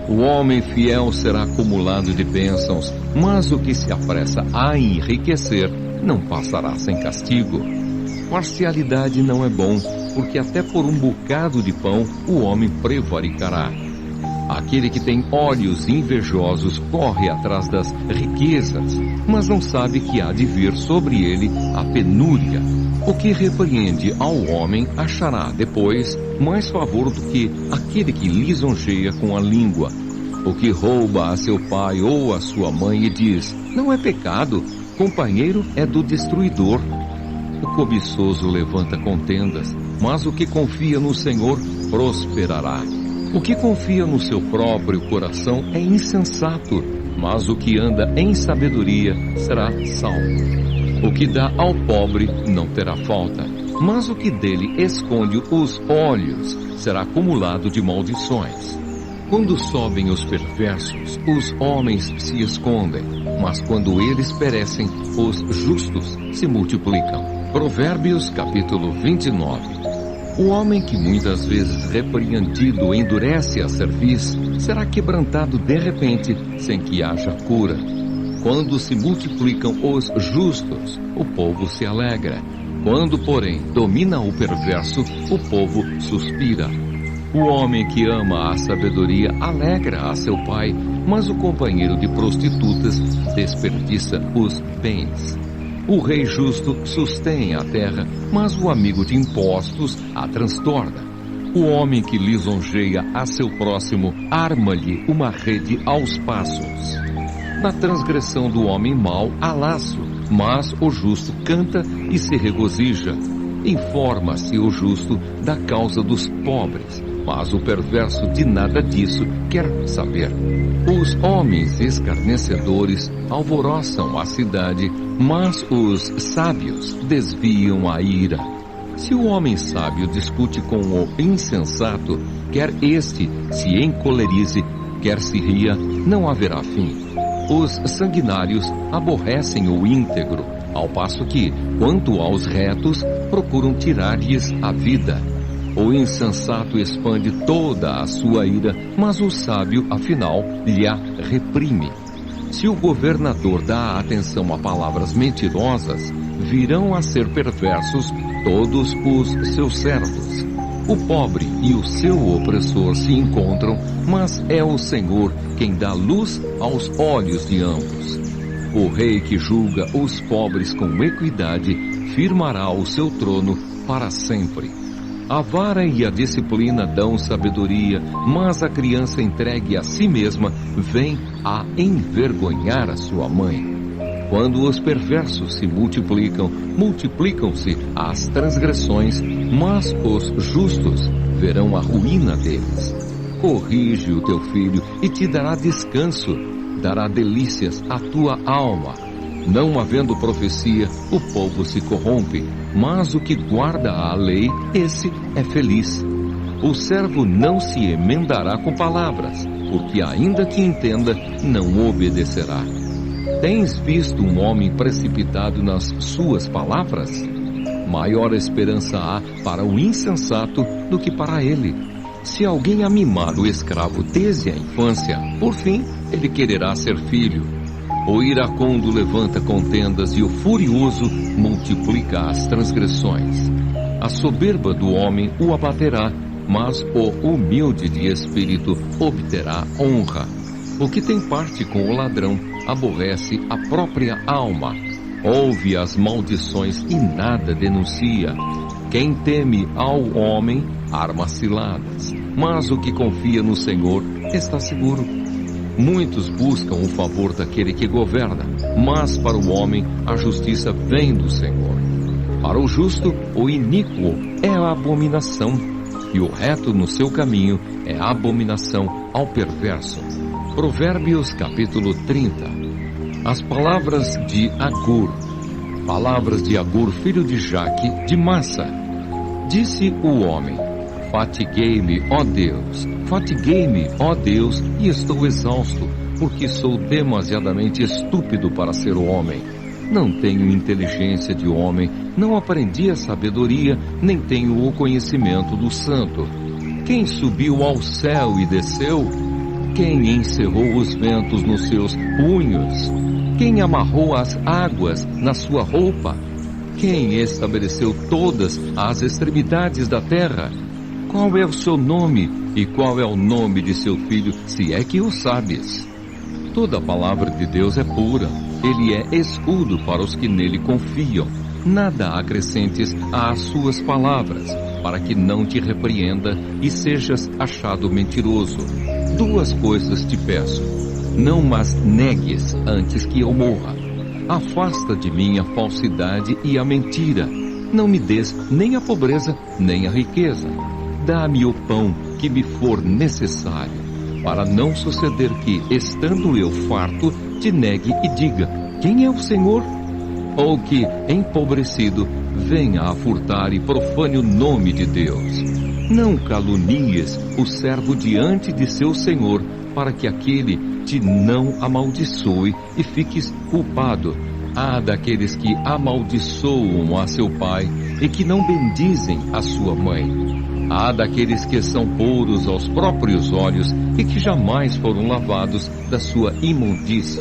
O homem fiel será acumulado de bênçãos, mas o que se apressa a enriquecer não passará sem castigo. Parcialidade não é bom, porque até por um bocado de pão o homem prevaricará. Aquele que tem olhos invejosos corre atrás das riquezas, mas não sabe que há de vir sobre ele a penúria. O que repreende ao homem achará depois mais favor do que aquele que lisonjeia com a língua. O que rouba a seu pai ou a sua mãe e diz, não é pecado, companheiro é do destruidor. O cobiçoso levanta contendas, mas o que confia no Senhor prosperará. O que confia no seu próprio coração é insensato, mas o que anda em sabedoria será salvo. O que dá ao pobre não terá falta, mas o que dele esconde os olhos será acumulado de maldições. Quando sobem os perversos, os homens se escondem, mas quando eles perecem, os justos se multiplicam. Provérbios capítulo 29. O homem que muitas vezes repreendido endurece a cerviz, será quebrantado de repente, sem que haja cura. Quando se multiplicam os justos, o povo se alegra. Quando, porém, domina o perverso, o povo suspira. O homem que ama a sabedoria alegra a seu pai, mas o companheiro de prostitutas desperdiça os bens. O rei justo sustém a terra, mas o amigo de impostos a transtorna. O homem que lisonjeia a seu próximo arma-lhe uma rede aos passos. Na transgressão do homem mau há laço, mas o justo canta e se regozija. Informa-se o justo da causa dos pobres, mas o perverso de nada disso quer saber. Os homens escarnecedores alvoroçam a cidade, mas os sábios desviam a ira. Se o homem sábio discute com o insensato, quer este se encolerize, quer se ria, não haverá fim. Os sanguinários aborrecem o íntegro, ao passo que, quanto aos retos, procuram tirar-lhes a vida. O insensato expande toda a sua ira, mas o sábio, afinal, lhe a reprime. Se o governador dá atenção a palavras mentirosas, virão a ser perversos todos os seus servos. O pobre e o seu opressor se encontram, mas é o Senhor quem dá luz aos olhos de ambos. O rei que julga os pobres com equidade firmará o seu trono para sempre. A vara e a disciplina dão sabedoria, mas a criança entregue a si mesma vem a envergonhar a sua mãe. Quando os perversos se multiplicam, multiplicam-se as transgressões, mas os justos verão a ruína deles. Corrige o teu filho e te dará descanso, dará delícias à tua alma. Não havendo profecia, o povo se corrompe, mas o que guarda a lei, esse é feliz. O servo não se emendará com palavras, porque ainda que entenda, não obedecerá. Tens visto um homem precipitado nas suas palavras? Maior esperança há para o insensato do que para ele. Se alguém amimar o escravo desde a infância, por fim, ele quererá ser filho. O iracundo levanta contendas e o furioso multiplica as transgressões. A soberba do homem o abaterá, mas o humilde de espírito obterá honra. O que tem parte com o ladrão aborrece a própria alma. Ouve as maldições e nada denuncia. Quem teme ao homem arma ciladas, mas o que confia no Senhor está seguro. Muitos buscam o favor daquele que governa, mas para o homem a justiça vem do Senhor. Para o justo, o iníquo é a abominação, e o reto no seu caminho é a abominação ao perverso. Provérbios capítulo 30. As palavras de Agur. Palavras de Agur, filho de Jaque, de Massa. Disse o homem: fatiguei-me, ó Deus, e estou exausto, porque sou demasiadamente estúpido para ser homem. Não tenho inteligência de homem, não aprendi a sabedoria, nem tenho o conhecimento do santo. Quem subiu ao céu e desceu? Quem encerrou os ventos nos seus punhos? Quem amarrou as águas na sua roupa? Quem estabeleceu todas as extremidades da terra? Qual é o seu nome e qual é o nome de seu filho, se é que o sabes? Toda a palavra de Deus é pura. Ele é escudo para os que nele confiam. Nada acrescentes às suas palavras, para que não te repreenda e sejas achado mentiroso. 2 coisas te peço. Não mas negues antes que eu morra. Afasta de mim a falsidade e a mentira. Não me des nem a pobreza, nem a riqueza. Dá-me o pão que me for necessário, para não suceder que, estando eu farto, te negue e diga: quem é o Senhor? Ou que, empobrecido, venha a furtar e profane o nome de Deus. Não calunies o servo diante de seu Senhor, para que aquele te não amaldiçoe e fiques culpado. Há daqueles que amaldiçoam a seu pai e que não bendizem a sua mãe. Há daqueles que são puros aos próprios olhos e que jamais foram lavados da sua imundície.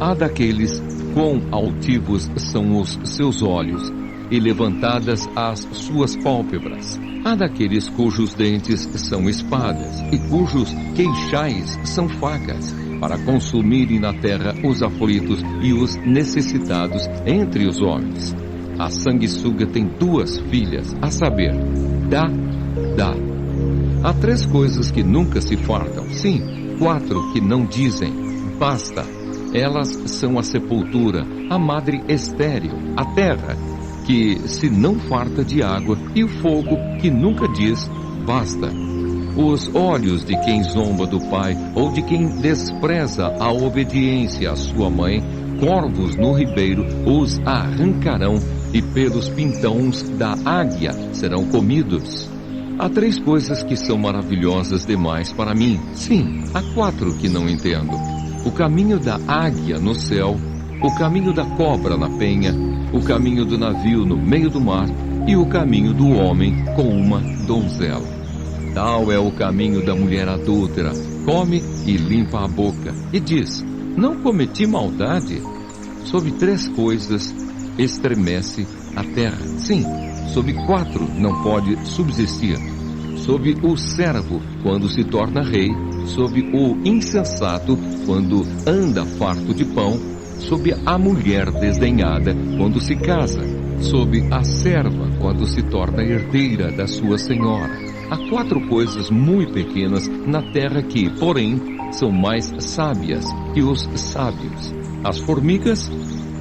Há daqueles quão altivos são os seus olhos e levantadas as suas pálpebras. Há daqueles cujos dentes são espadas e cujos queixais são facas, para consumirem na terra os aflitos e os necessitados entre os homens. A sanguessuga tem 2 filhas, a saber, dá. Há 3 coisas que nunca se fartam, sim, 4 que não dizem, basta. Elas são a sepultura, a madre estéril, a terra, que se não farta de água, e o fogo, que nunca diz, basta. Os olhos de quem zomba do pai, ou de quem despreza a obediência à sua mãe, corvos no ribeiro os arrancarão, e pelos pintões da águia serão comidos. Há 3 coisas que são maravilhosas demais para mim. Sim, há 4 que não entendo. O caminho da águia no céu, o caminho da cobra na penha, o caminho do navio no meio do mar e o caminho do homem com uma donzela. Tal é o caminho da mulher adúltera. Come e limpa a boca. E diz: não cometi maldade. Sobre 3 coisas estremece a terra. Sim, sobre 4 não pode subsistir. Sobre o servo, quando se torna rei, sobre o insensato, quando anda farto de pão, sobre a mulher desdenhada, quando se casa, sobre a serva, quando se torna herdeira da sua senhora. Há 4 coisas muito pequenas na terra que, porém, são mais sábias que os sábios. As formigas,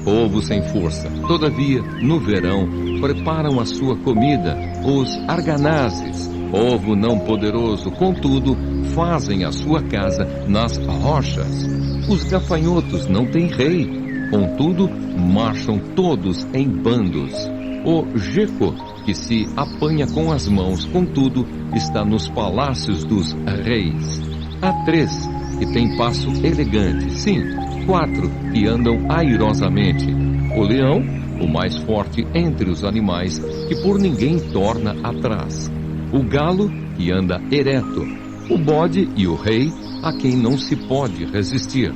povo sem força. Todavia, no verão, preparam a sua comida. Os arganazes, povo não poderoso, contudo, fazem a sua casa nas rochas. Os gafanhotos não têm rei, contudo, marcham todos em bandos. O geco, que se apanha com as mãos, contudo, está nos palácios dos reis. Há 3 que têm passo elegante, sim, 4 que andam airosamente. O leão, o mais forte entre os animais, que por ninguém torna atrás. O galo, que anda ereto. O bode e o rei, a quem não se pode resistir.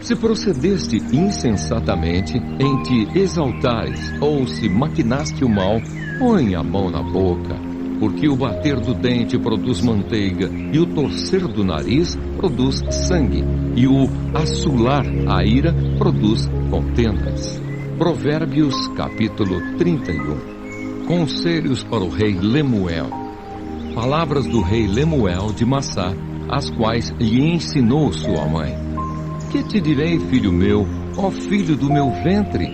Se procedeste insensatamente em te exaltares, ou se maquinaste o mal, põe a mão na boca, porque o bater do dente produz manteiga, e o torcer do nariz produz sangue, e o assolar a ira produz contendas. Provérbios capítulo 31. Conselhos para o rei Lemuel. Palavras do rei Lemuel de Massá, as quais lhe ensinou sua mãe. Que te direi, filho meu, ó filho do meu ventre?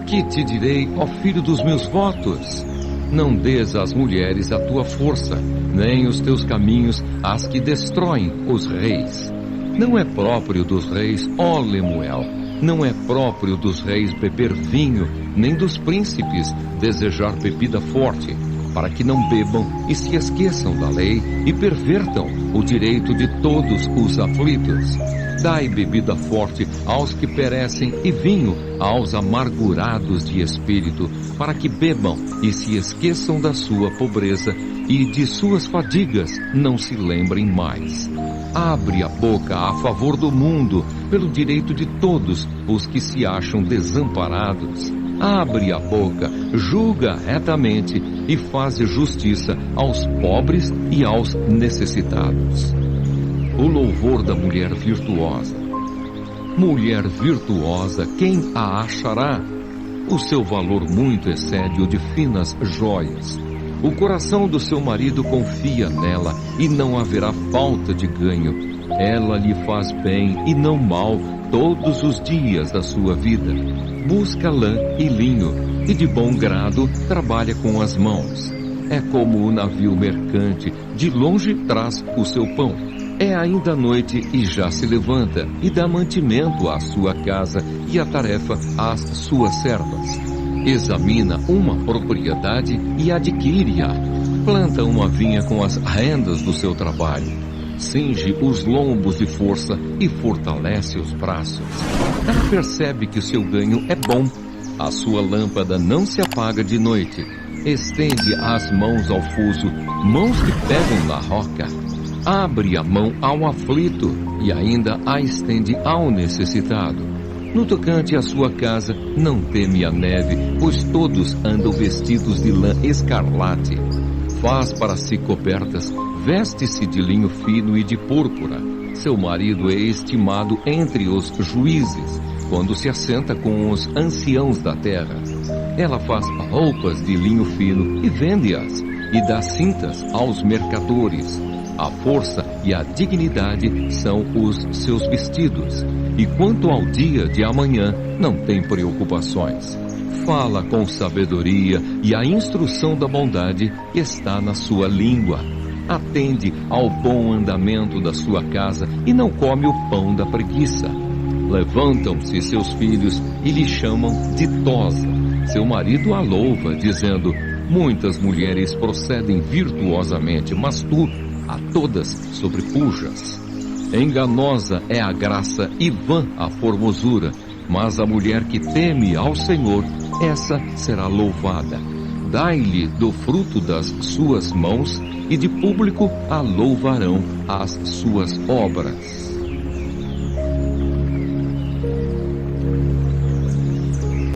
Que te direi, ó filho dos meus votos? Não des às mulheres a tua força, nem os teus caminhos às que destroem os reis. Não é próprio dos reis, ó Lemuel, não é próprio dos reis beber vinho, nem dos príncipes desejar bebida forte, para que não bebam e se esqueçam da lei e pervertam o direito de todos os aflitos. Dai bebida forte aos que perecem e vinho aos amargurados de espírito, para que bebam e se esqueçam da sua pobreza e de suas fadigas não se lembrem mais. Abre a boca a favor do mundo, pelo direito de todos os que se acham desamparados. abre a boca, julga retamente e faz justiça aos pobres e aos necessitados. O louvor da mulher virtuosa. Mulher virtuosa, quem a achará? O seu valor muito excede o de finas joias. O coração do seu marido confia nela e não haverá falta de ganho. Ela lhe faz bem e não mal todos os dias da sua vida. Busca lã e linho e de bom grado trabalha com as mãos. É como o navio mercante, de longe traz o seu pão. É ainda noite e já se levanta e dá mantimento à sua casa e a tarefa às suas servas. Examina uma propriedade e adquire-a. Planta uma vinha com as rendas do seu trabalho. Cinge os lombos de força e fortalece os braços. Ela percebe que o seu ganho é bom. A sua lâmpada não se apaga de noite. Estende as mãos ao fuso, mãos que pegam na roca. Abre a mão ao aflito e ainda a estende ao necessitado. No tocante à sua casa, não teme a neve, pois todos andam vestidos de lã escarlate. Faz para si cobertas, veste-se de linho fino e de púrpura. Seu marido é estimado entre os juízes, quando se assenta com os anciãos da terra. Ela faz roupas de linho fino e vende-as, e dá cintas aos mercadores. A força e a dignidade são os seus vestidos, e quanto ao dia de amanhã, não tem preocupações. Fala com sabedoria, e a instrução da bondade está na sua língua. Atende ao bom andamento da sua casa e não come o pão da preguiça. Levantam-se seus filhos e lhe chamam ditosa. Seu marido a louva, dizendo: muitas mulheres procedem virtuosamente, mas tu a todas sobrepujas. Enganosa é a graça e vã a formosura, mas a mulher que teme ao Senhor, essa será louvada. Dai-lhe do fruto das suas mãos, e de público a louvarão as suas obras.